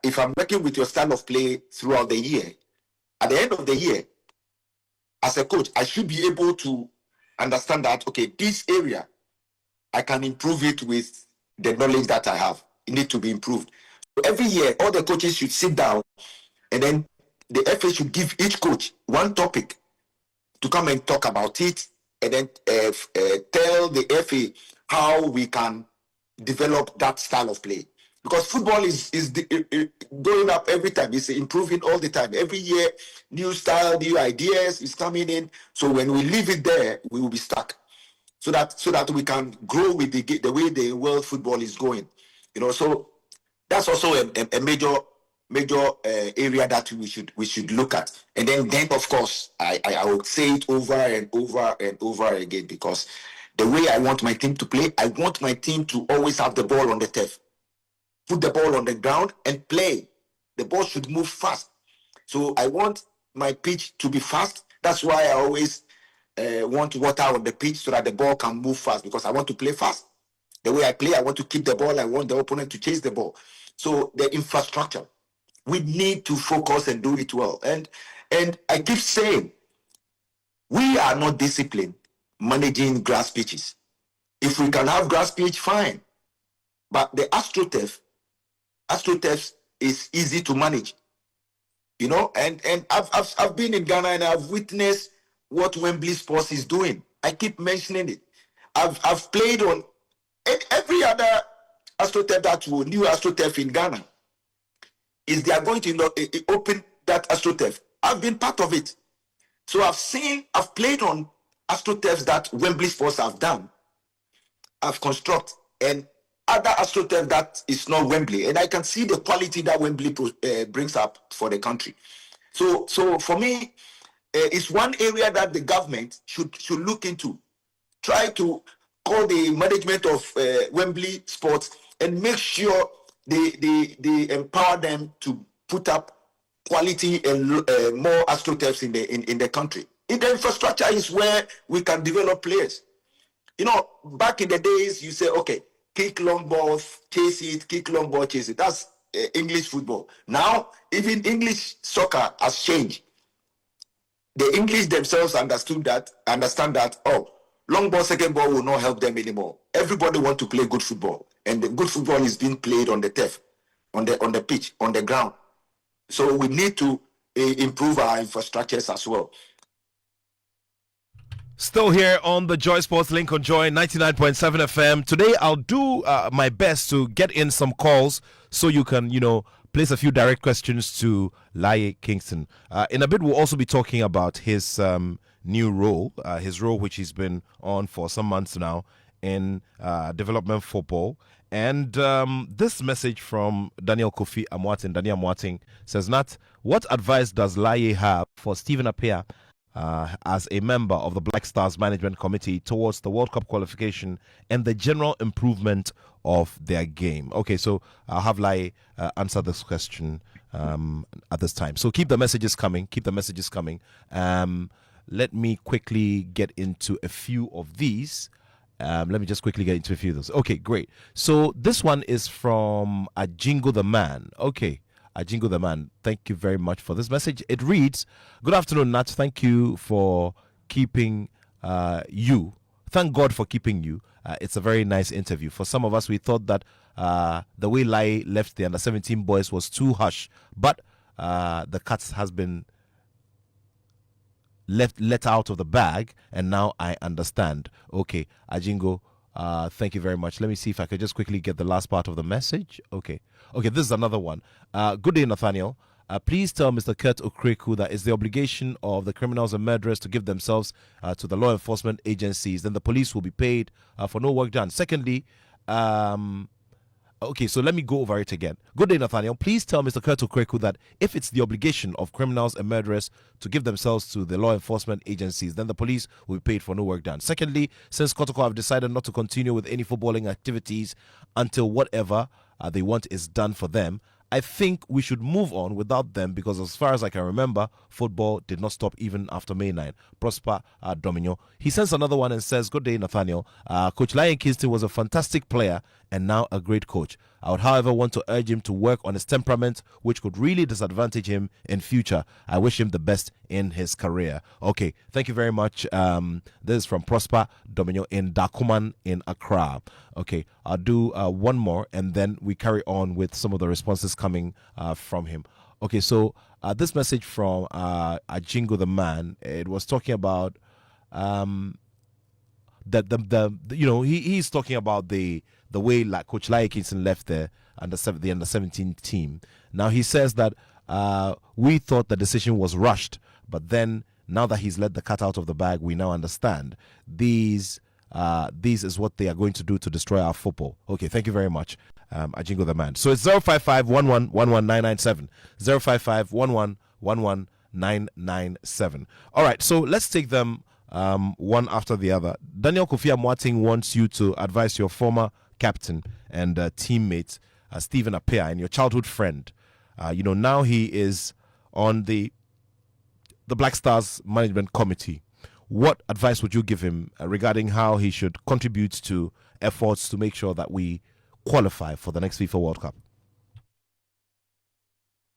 if I'm working with your style of play throughout the year, at the end of the year, as a coach, I should be able to understand that, okay, this area, I can improve it with the knowledge that I have. It needs to be improved. So every year, all the coaches should sit down, and then the FA should give each coach one topic to come and talk about it, and then tell the FA how we can develop that style of play. Because football is going up every time. It's improving all the time. Every year, new style, new ideas is coming in. So when we leave it there, we will be stuck. So that we can grow with the way the world football is going. So that's also a major area that we should look at. And then of course, I would say it over and over and over again, because the way I want my team to play, I want my team to always have the ball on the turf. Put the ball on the ground and play. The ball should move fast. So I want my pitch to be fast. That's why I always want water on the pitch so that the ball can move fast, because I want to play fast. The way I play, I want to keep the ball. I want the opponent to chase the ball. So the infrastructure, we need to focus and do it well. And I keep saying, we are not disciplined managing grass pitches. If we can have grass pitch, fine. But the AstroTurf is easy to manage, and I've been in Ghana and I've witnessed what Wembley Sports is doing. I keep mentioning it. I've played on every other AstroTurf new AstroTurf in Ghana. They are going to open that AstroTurf. I've been part of it. So I've played on AstroTurfs that Wembley Sports have done. I've constructed and other AstroTurf that is not Wembley, and I can see the quality that Wembley brings up for the country. So for me, it's one area that the government should look into. Try to call the management of Wembley Sports and make sure they empower them to put up quality and more AstroTurfs in the country. The infrastructure is where we can develop players. Back in the days, you say, okay, kick long ball, chase it, kick long ball, chase it. That's English football. Now, even English soccer has changed. The English themselves understand that, long ball, second ball will not help them anymore. Everybody wants to play good football. And the good football is being played on the turf, on the pitch, on the ground. So we need to improve our infrastructures as well. Still here on the Joy Sports Link on Joy 99.7 FM. Today I'll do my best to get in some calls so you can, place a few direct questions to Laryea Kingston. In a bit, we'll also be talking about his new role, which he's been on for some months now in development football. And this message from Kofi Adams. Daniel Amwating says, Nat, what advice does Laryea have for Stephen Appiah as a member of the Black Stars Management Committee towards the World Cup qualification and the general improvement of their game? Okay, so I'll have Laryea answer this question at this time. So keep the messages coming. Let me quickly get into a few of these. Okay, great. So this one is from Ajingo the Man. Okay. Ajingo the Man, thank you very much for this message. It reads, good afternoon, Nat. Thank you for keeping you. Thank God for keeping you. It's a very nice interview. For some of us, we thought that the way Laryea left the under-17 boys was too harsh, but the cat has been let out of the bag, and now I understand. Okay, Ajingo, thank you very much. Let me see if I could just quickly get the last part of the message. Okay, this is another one. Good day, Nathaniel. Please tell Mr. Kurt Okreku that it's the obligation of the criminals and murderers to give themselves to the law enforcement agencies. Then the police will be paid for no work done. Secondly, okay, so let me go over it again. Good day, Nathaniel. Please tell Mr. Kurt Okreku that if it's the obligation of criminals and murderers to give themselves to the law enforcement agencies, then the police will be paid for no work done. Secondly, since Kotoko have decided not to continue with any footballing activities until whatever they want is done for them, I think we should move on without them because as far as I can remember, football did not stop even after May 9. Prosper Domino. He sends another one and says, good day, Nathaniel. Coach Laryea Kingston was a fantastic player and now a great coach. I would, however, want to urge him to work on his temperament, which could really disadvantage him in future. I wish him the best in his career. Okay, thank you very much. This is from Prosper Domino in Dakuman in Accra. Okay, I'll do one more and then we carry on with some of the responses coming from him. Okay, so this message from Ajingo the man, it was talking about that he's talking about the way like Coach Laryea Kingston left the under 17 team. Now he says that we thought the decision was rushed, but then now that he's let the cat out of the bag, we now understand these is what they are going to do to destroy our football. Okay, thank you very much, Ajingo the man. So it's 055-11-11997, 055-11-11997. All right, so let's take them one after the other. Daniel Kofi Adams wants you to advise your former captain and teammate Stephen Appiah and your childhood friend. Now he is on the Black Stars Management Committee. What advice would you give him regarding how he should contribute to efforts to make sure that we qualify for the next FIFA World Cup?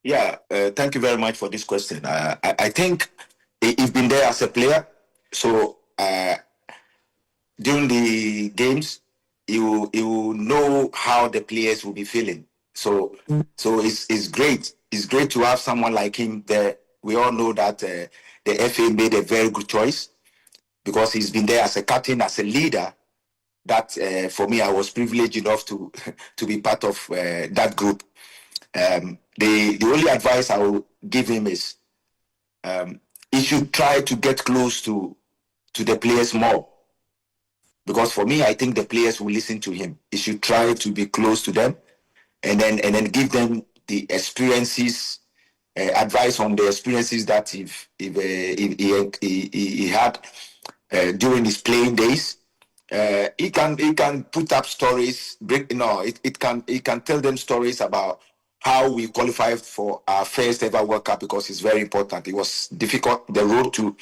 Yeah, thank you very much for this question. I think he's been there as a player, so during the games, you know how the players will be feeling. So it's great. It's great to have someone like him there. We all know that the FA made a very good choice because he's been there as a captain, as a leader. That for me, I was privileged enough to be part of that group. The only advice I will give him is he should try to get close to the players more. Because for me, I think the players will listen to him. He should try to be close to them, and then give them the experiences, advice on the experiences that he had during his playing days. He can put up stories. He can tell them stories about how we qualified for our first ever World Cup because it's very important. It was difficult. The road to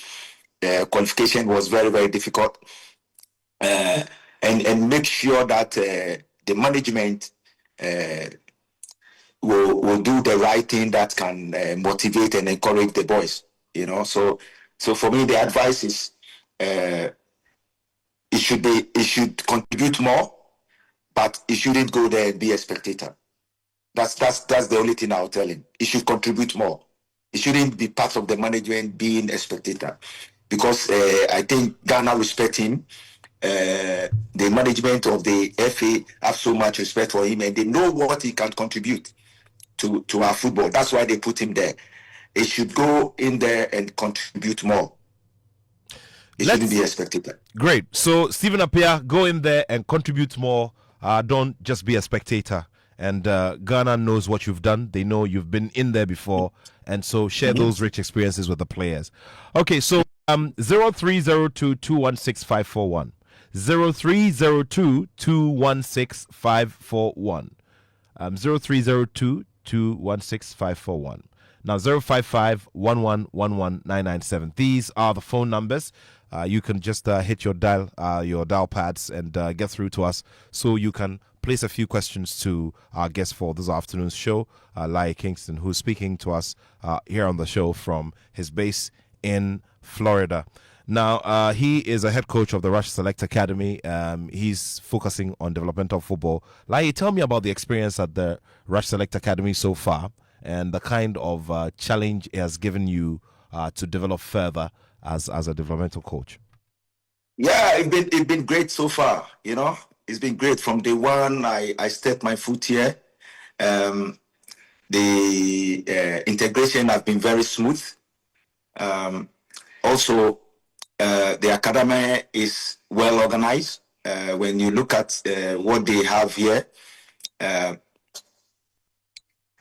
qualification was very, very difficult. And make sure that the management will do the right thing that can motivate and encourage the boys. So for me, the advice is it should contribute more, but it shouldn't go there and be a spectator. That's the only thing I'll tell him. He should contribute more. He shouldn't be part of the management being a spectator, because I think Ghana respect him. The management of the FA have so much respect for him, and they know what he can contribute to our football. That's why they put him there. He should go in there and contribute more. He shouldn't be a spectator. Great. So Stephen Appiah, go in there and contribute more. Don't just be a spectator. And Ghana knows what you've done. They know you've been in there before, and so share those rich experiences with the players. Okay, so 0302216541. 0302216541. 0302216541. Now 055-1111-997. These are the phone numbers. You can just hit your dial pads and get through to us, so you can place a few questions to our guest for this afternoon's show, Laryea Kingston, who's speaking to us here on the show from his base in Florida. Now, he is a head coach of the Rush Select Academy. He's focusing on developmental football. Laryea, tell me about the experience at the Rush Select Academy so far and the kind of challenge it has given you to develop further as a developmental coach. Yeah, it's been great so far. It's been great from day one. I stepped my foot here. The integration has been very smooth. Also, the academy is well organized. When you look at what they have here,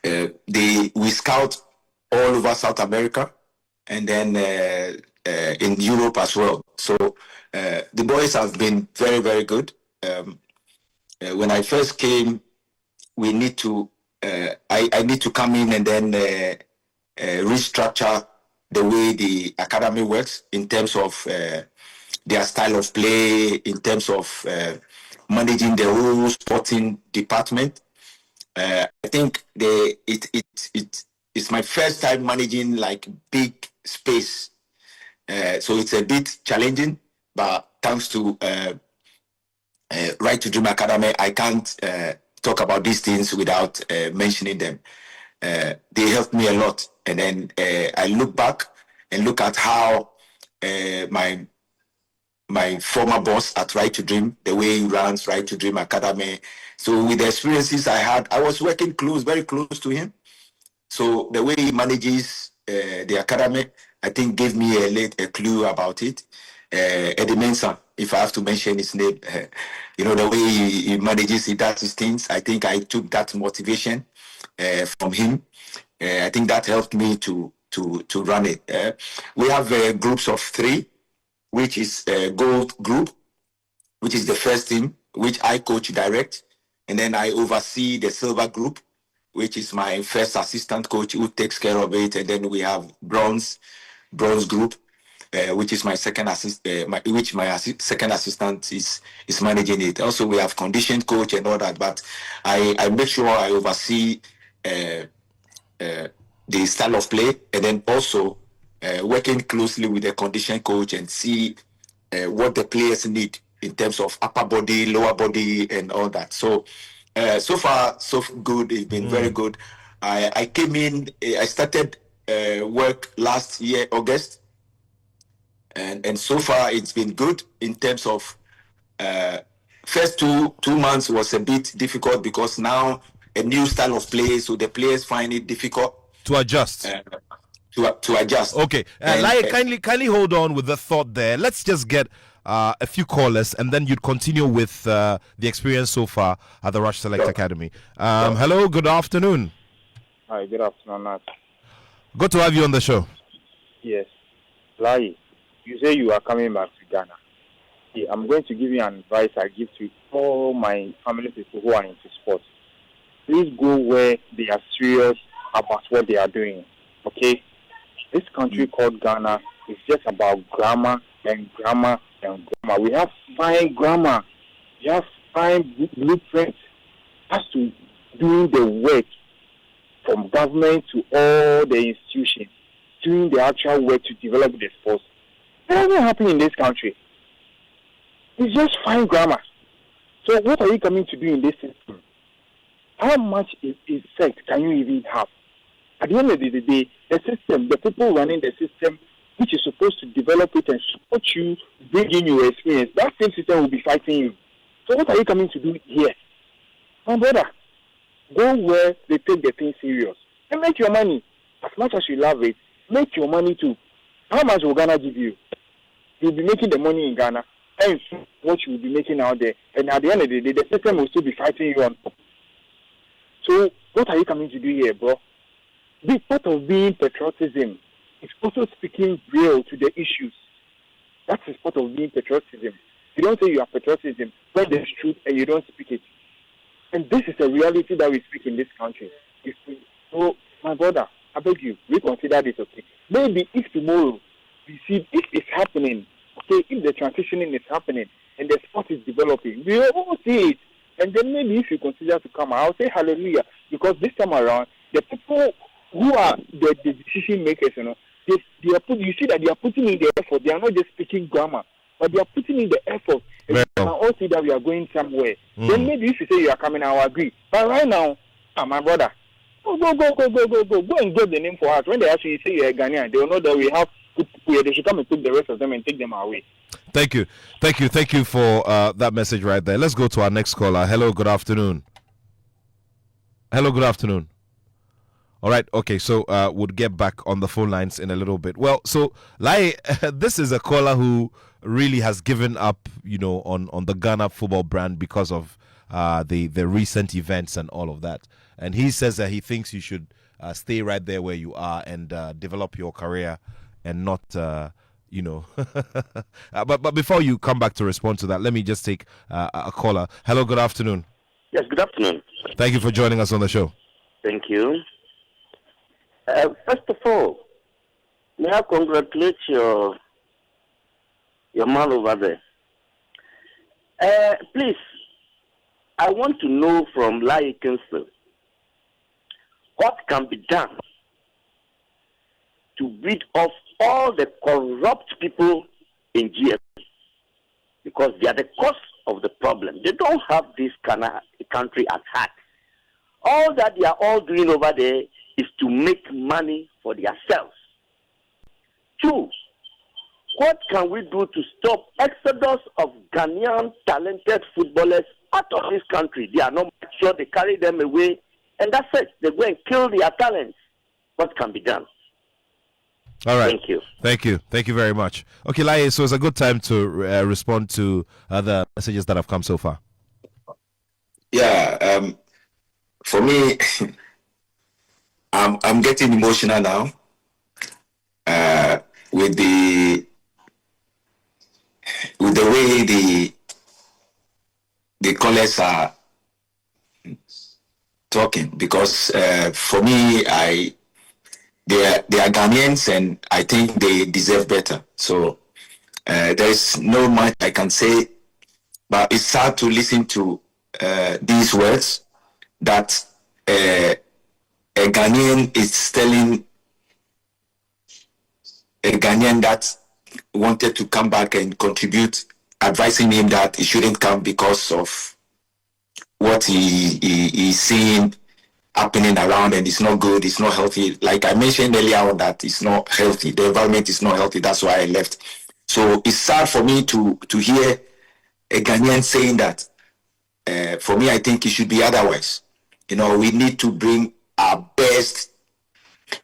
we scout all over South America and then in Europe as well. So the boys have been very, very good. When I first came, we need to I need to come in and then restructure the way the academy works in terms of their style of play, in terms of managing the whole sporting department. I think it's my first time managing like big space, so it's a bit challenging. But thanks to Right to Dream Academy, I can't talk about these things without mentioning them. They helped me a lot, and then I look back and look at how my former boss at Right to Dream, the way he runs Right to Dream Academy. So with the experiences I had, I was working very close to him. So the way he manages the academy, I think gave me a clue about it. Eddie Mensah, if I have to mention his name, the way he manages, he does his things. I think I took that motivation from him. I think that helped me to run it. We have groups of 3, which is a gold group, which is the first team, which I coach direct. And then I oversee the silver group, which is my first assistant coach who takes care of it. And then we have bronze group, which is my second second assistant is managing it. Also, we have condition coach and all that, but I make sure I oversee the style of play, and then also working closely with the condition coach and see what the players need in terms of upper body, lower body, and all that. So so far so good. It's been very good. I came in. I started work last year August, and so far it's been good in terms of first two months was a bit difficult because now a new style of play, so the players find it difficult to adjust. To adjust. Okay, Laryea, kindly hold on with the thought there. Let's just get a few callers, and then you'd continue with the experience so far at the Rush Select Academy. Hello, good afternoon. Hi, good afternoon, Nat. Good to have you on the show. Yes. Laryea, you say you are coming back to Ghana. Yeah, I'm going to give you an advice I give to all my family people who are into sports. Please go where they are serious about what they are doing. Okay? This country called Ghana is just about grammar and grammar and grammar. We have fine grammar. We have fine blueprints. As to doing the work from government to all the institutions, doing the actual work to develop the sports. It doesn't happen in this country. It's just fine grammar. So what are you coming to do in this system? How much effect can you even have? At the end of the day, the system, the people running the system, which is supposed to develop it and support you, bring in your experience, that same system will be fighting you. So what are you coming to do here? My brother, go where they take the thing serious and make your money. As much as you love it, make your money too. How much will Ghana give you? You'll be making the money in Ghana and what you will be making out there. And at the end of the day, the system will still be fighting you on top. So what are you coming to do here, bro? Be part of being patriotism. It's also speaking real to the issues. That is part of being patriotism. You don't say you are patriotism when there's truth and you don't speak it. And this is a reality that we speak in this country. So, my brother, I beg you, reconsider this, okay? Maybe if tomorrow we see if it's happening, okay, if the transitioning is happening and the sport is developing, we will all see it. And then maybe if you consider to come, I'll say hallelujah. Because this time around, the people who are the decision makers, they you see that they are putting in the effort. They are not just speaking grammar, but they are putting in the effort. And we can all see that we are going somewhere. Then maybe if you say you are coming, I will agree. But right now, my brother, go and get the name for us. When they actually say you are Ghanaian, they will know that we have good people here. They should come and take the rest of them and take them away. Thank you for that message right there. Let's go to our next caller. Hello, good afternoon. All right. Okay. So we'll get back on the phone lines in a little bit. Well, so this is a caller who really has given up, on the Ghana football brand because of the recent events and all of that. And he says that he thinks you should stay right there where you are and develop your career and not, but before you come back to respond to that, let me just take a caller. Hello. Good afternoon. Yes. Good afternoon. Thank you for joining us on the show. Thank you. First of all, may I congratulate your man over there. Please, I want to know from Laryea Kingston what can be done to beat off all the corrupt people in GFA, because they are the cause of the problem. They don't have this country at heart. All that they are all doing over there is to make money for themselves. 2, what can we do to stop exodus of Ghanaian talented footballers out of this country? They are not mature, they carry them away, and that's it. They go and kill their talents. What can be done? All right. Thank you. Thank you very much. Okay, Laryea, so it's a good time to respond to other messages that have come so far. Yeah, for me, I'm getting emotional now with the way the callers are talking, because for me, they are Ghanaians and I think they deserve better. So there's no much I can say, but it's sad to listen to these words that a Ghanaian is telling a Ghanaian that wanted to come back and contribute, advising him that he shouldn't come because of what he's seeing happening around, and it's not good, it's not healthy. Like I mentioned earlier on, that it's not healthy. The environment is not healthy. That's why I left. So it's sad for me to hear a Ghanaian saying that. For me, I think it should be otherwise. We need to bring our best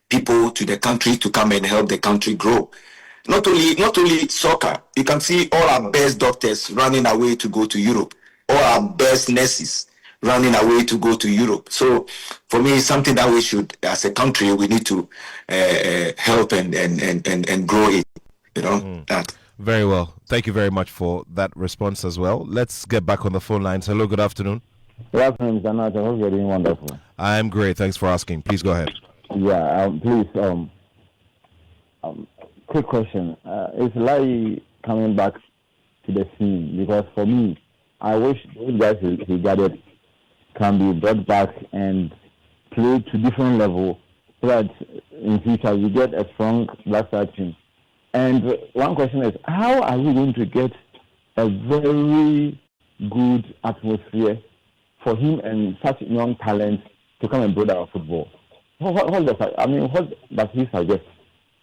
people to the country to come and help the country grow. Not only soccer. You can see all our best doctors running away to go to Europe. All our best nurses running away to go to Europe. So for me, it's something that we should, as a country, we need to help and grow it. That. Very well. Thank you very much for that response as well. Let's get back on the phone lines. Hello, good afternoon. Good afternoon, Mr. Nath. I hope you're doing wonderful. I'm great. Thanks for asking. Please go ahead. Yeah, please, quick question. Is Laryea coming back to the scene? Because for me, I wish those guys he gathered can be brought back and play to different level so that in future we get a strong Black Star team. And one question is, how are we going to get a very good atmosphere for him and such young talent to come and build our football? What does he suggest?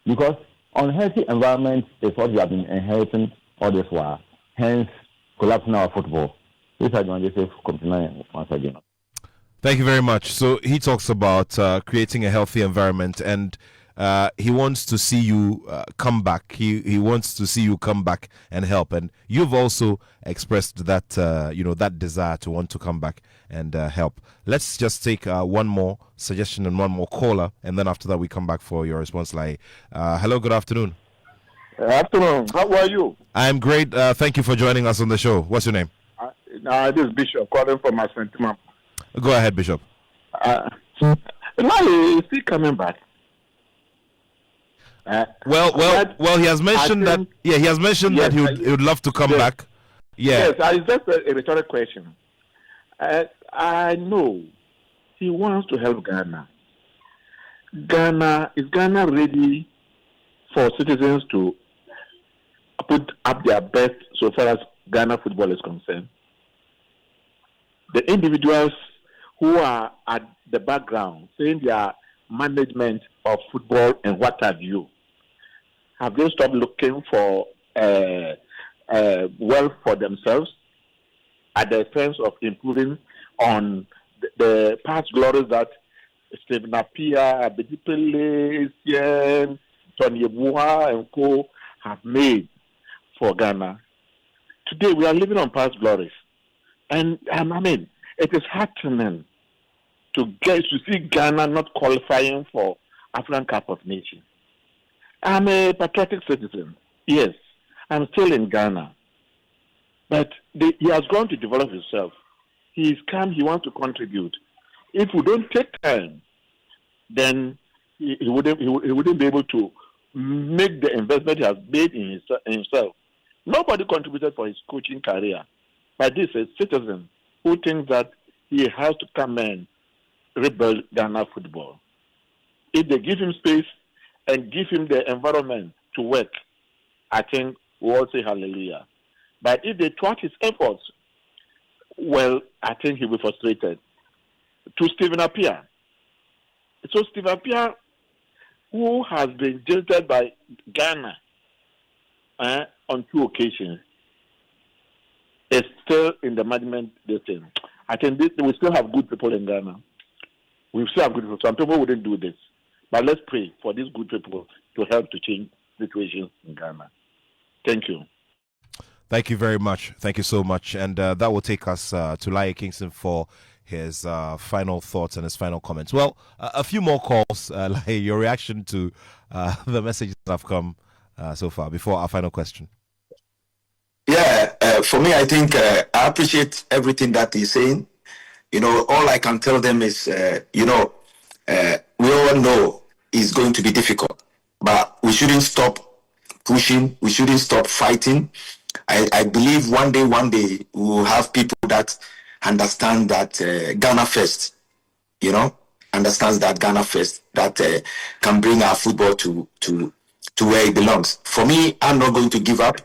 Because unhealthy environment is what we have been inheriting all this while, hence collapsing our football. This I want to say once again. Thank you very much. So he talks about creating a healthy environment, and he wants to see you come back. He wants to see you come back and help. And you've also expressed that that desire to want to come back and help. Let's just take one more suggestion and one more caller, and then after that we come back for your response. Hello, good afternoon. Good afternoon. How are you? I'm great. Thank you for joining us on the show. What's your name? This is Bishop calling from Asentima. Go ahead, Bishop. Laryea is still coming back. Well. He has mentioned that. Yeah, he has mentioned that he would love to come back. Yeah. Yes, it's just a rhetorical question. I know he wants to help Ghana. Is Ghana ready for citizens to put up their best so far as Ghana football is concerned? The individuals who are at the background saying they are management of football and what have you, have they stopped looking for wealth for themselves at the expense of improving on the past glories that Stephen Appiah, Abedipele, Essien, Tony Ebuha, and co have made for Ghana. Today we are living on past glories. And I mean, it is heartening to see Ghana not qualifying for African Cup of Nations. I'm a patriotic citizen. Yes, I'm still in Ghana. But he has gone to develop himself. He is come, he wants to contribute. If we don't take time, then he wouldn't be able to make the investment he has made in himself. Nobody contributed for his coaching career. But this is a citizen who thinks that he has to come and rebuild Ghana football. If they give him space and give him the environment to work, I think we'll all say hallelujah. But if they thwart his efforts, well, I think he'll be frustrated. To Stephen Appiah. So Stephen Appiah, who has been jilted by Ghana on 2 occasions, is still in the management thing. I think we still have good people in Ghana. We still have good people. Some people wouldn't do this. But let's pray for these good people to help to change situations in Ghana. Thank you. Thank you very much. Thank you so much. And that will take us to Laryea Kingston for his final thoughts and his final comments. Well, a few more calls. Laryea, your reaction to the messages that have come so far before our final question. Yeah, for me, I think I appreciate everything that he's saying. You know, all I can tell them is, we all know it's going to be difficult, but we shouldn't stop pushing. We shouldn't stop fighting. I believe one day we will have people that understand that Ghana first, understands that Ghana first, that can bring our football to where it belongs. For me, I'm not going to give up.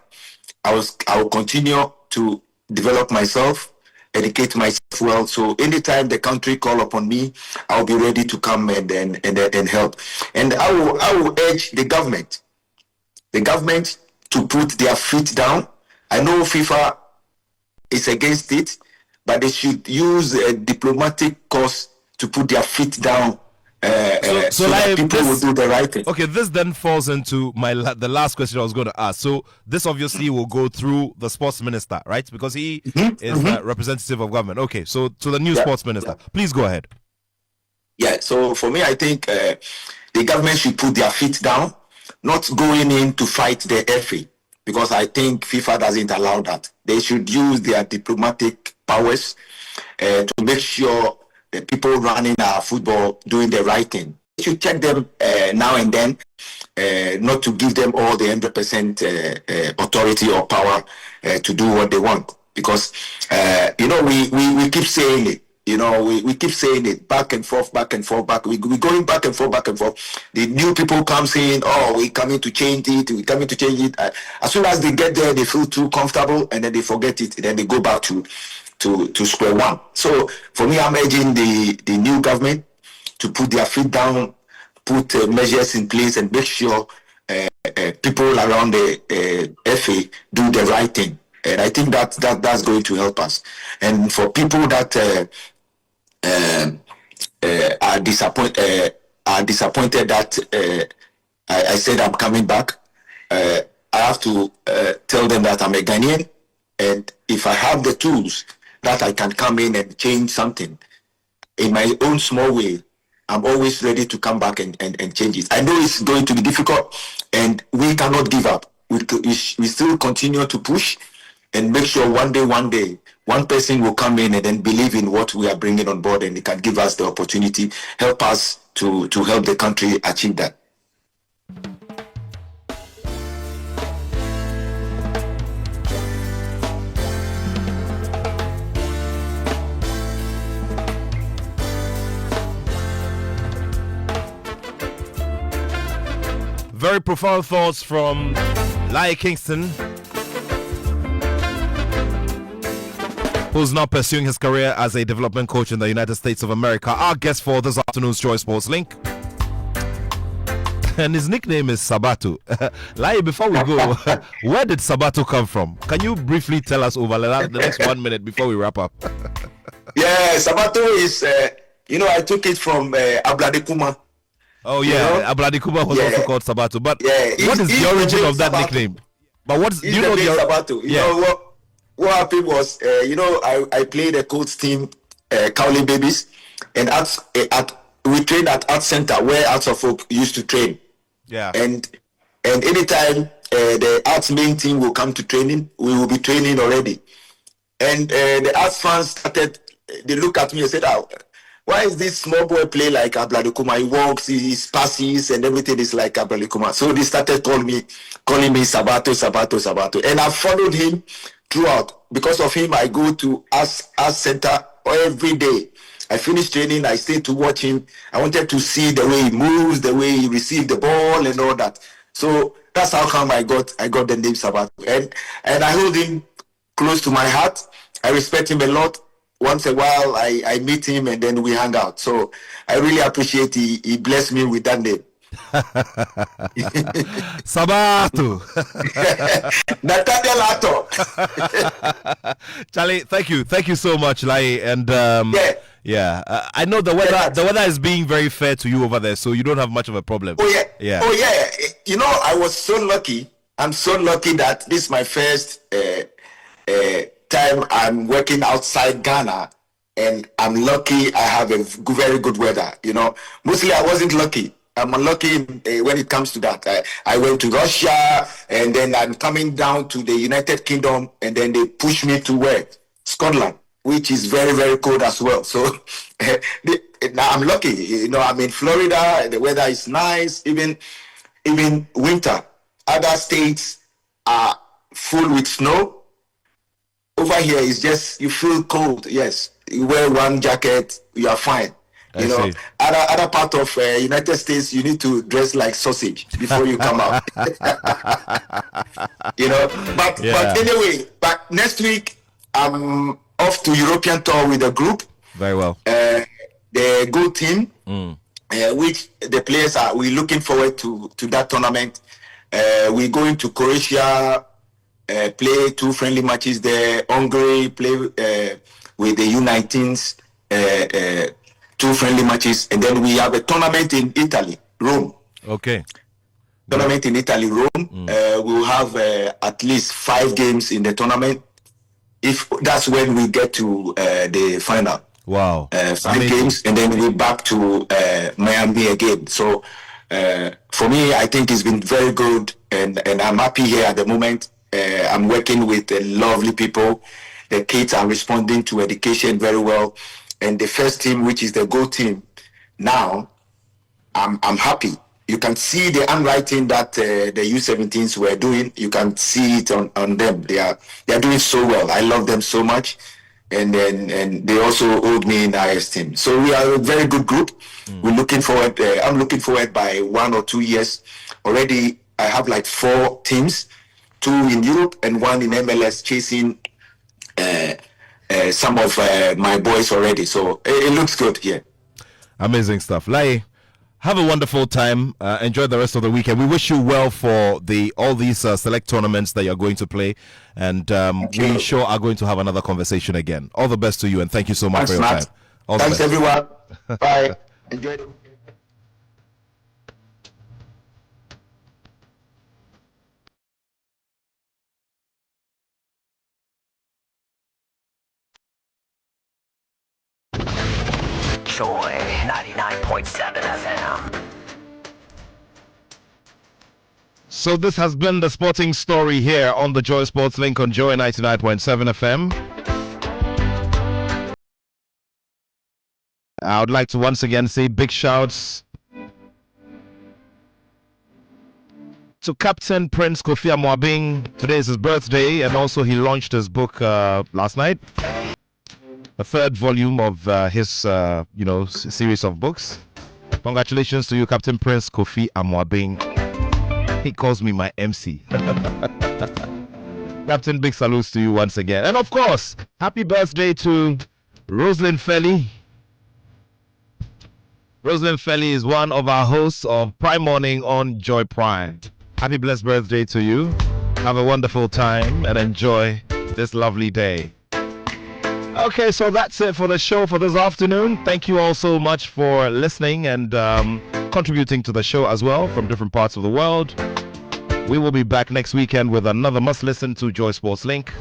I will continue to develop myself, educate myself well. So anytime the country call upon me, I'll be ready to come and help. And I will urge the government to put their feet down. I know FIFA is against it, but they should use a diplomatic course to put their feet down. So that people will do the right thing. Okay, this then falls into the last question I was going to ask. So this obviously will go through the sports minister, right? Because he is the representative of government. Okay, so to the new sports minister. Please go ahead. Yeah, so for me, I think the government should put their feet down, not going in to fight the FA, because I think FIFA doesn't allow that. They should use their diplomatic powers to make sure the people running our football doing the right thing. You should check them now and then, not to give them all the 100% authority or power to do what they want. Because, we keep saying it. We keep saying it back and forth. We're going back and forth. The new people come saying, we're coming to change it. As soon as they get there, they feel too comfortable and then they forget it. And then they go back to square one. So for me, I'm urging the new government to put their feet down, put measures in place, and make sure people around the FA do the right thing. And I think that's going to help us. And for people that are disappointed that I said I'm coming back, I have to tell them that I'm a Ghanaian, and if I have the tools that I can come in and change something in my own small way, I'm always ready to come back and change it. I know it's going to be difficult, and we cannot give up. We still continue to push and make sure one day, one person will come in and then believe in what we are bringing on board, and it can give us the opportunity, help us to help the country achieve that. Very profound thoughts from Laryea Kingston, who's now pursuing his career as a development coach in the United States of America. Our guest for this afternoon's Choice SportsLink. And his nickname is Sabato. Laryea, before we go, where did Sabato come from? Can you briefly tell us over the next 1 minute before we wrap up? Yeah, Sabato is, I took it from Abladekuma. Oh yeah, Abladekuma was also called Sabato. But what is the origin of that nickname? But what's do you know the Sabato? You know what happened was, I played a coach team, Cowley Babies, and we trained at Art Center where Arts of Folk used to train. Yeah. And anytime the arts main team will come to training, we will be training already. And the arts fans started. They look at me and said, "Oh, why is this small boy play like Abladekuma? He walks, he passes, and everything is like Abladekuma." So they started calling me Sabato. And I followed him throughout. Because of him, I go to Arts Center every day. I finished training, I stayed to watch him. I wanted to see the way he moves, the way he received the ball and all that. So that's how come I got the name Sabato. And I hold him close to my heart. I respect him a lot. Once a while, I meet him and then we hang out. So I really appreciate he blessed me with that name. Sabato. Nathaniel Ato. Charlie, thank you so much, Lai. And I know the weather is being very fair to you over there, so you don't have much of a problem. Oh yeah. I was so lucky. I'm so lucky that this is my first time I'm working outside Ghana, and I'm lucky I have a very good weather. Mostly I wasn't lucky. I'm unlucky when it comes to that. I went to Russia, and then I'm coming down to the United Kingdom, and then they push me to where? Scotland, which is very, very cold as well. So now I'm lucky. I'm in Florida, the weather is nice, even winter. Other states are full with snow. Over here is just, you feel cold. Yes, you wear one jacket, you are fine. Other part of United States, you need to dress like sausage before you come out. But anyway, but next week I'm off to European tour with a group. Very well. The Go team, which the players are, we're looking forward to that tournament. We're going to Croatia, play 2 friendly matches there. Hungary, play with the U19s. 2 friendly matches, and then we have a tournament in Italy, Rome. Okay. Tournament in Italy, Rome. We will have at least 5 games in the tournament. If that's when we get to the final. Wow. 5 games, and then we're back to Miami again. So for me, I think it's been very good, and I'm happy here at the moment. I'm working with lovely people. The kids are responding to education very well. And the first team, which is the Go team, now I'm happy. You can see the handwriting that the U17s were doing. You can see it on them. They are doing so well. I love them so much, and they also hold me in the highest team. So we are a very good group. We're looking forward. I'm looking forward by 1 or 2 years. Already, I have like 4 teams, 2 in Europe and 1 in MLS, chasing. Some of my boys already, so it looks good here. Amazing stuff. Lai, have a wonderful time. Enjoy the rest of the weekend. We wish you well for all these select tournaments that you're going to play, and we sure are going to have another conversation again. All the best to you, and thank you so much for your time. Thanks everyone. Bye. Enjoy. Joy 99.7 FM. So this has been the sporting story here on the Joy Sports Link on Joy 99.7 FM. I would like to once again say big shouts to Captain Prince Kofi Adams. Today is his birthday, and also he launched his book last night. A 3rd volume of his, series of books. Congratulations to you, Captain Prince Kofi Adams. He calls me my MC. Captain, big salutes to you once again. And of course, happy birthday to Rosalind Felly. Rosalind Felly is one of our hosts of Prime Morning on Joy Prime. Happy blessed birthday to you. Have a wonderful time and enjoy this lovely day. Okay, so that's it for the show for this afternoon. Thank you all so much for listening and contributing to the show as well from different parts of the world. We will be back next weekend with another must-listen to Joy Sports Link.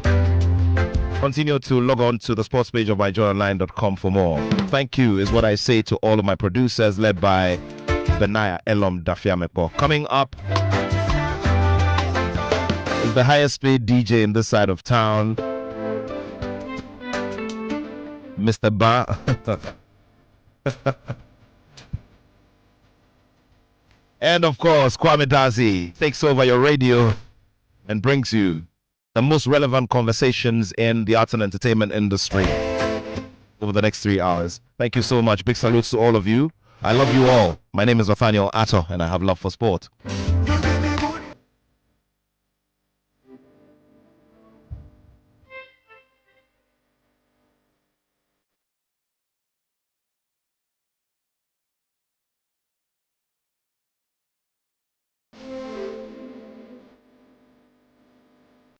Continue to log on to the sports page of myjoyonline.com for more. Thank you is what I say to all of my producers, led by Benaya Elom Dafiamepo. Coming up is the highest paid DJ in this side of town, Mr. Ba. And of course, Kwame Dazi takes over your radio and brings you the most relevant conversations in the arts and entertainment industry over the next 3 hours. Thank you so much. Big salutes to all of you. I love you all. My name is Nathaniel Atto, and I have love for sport.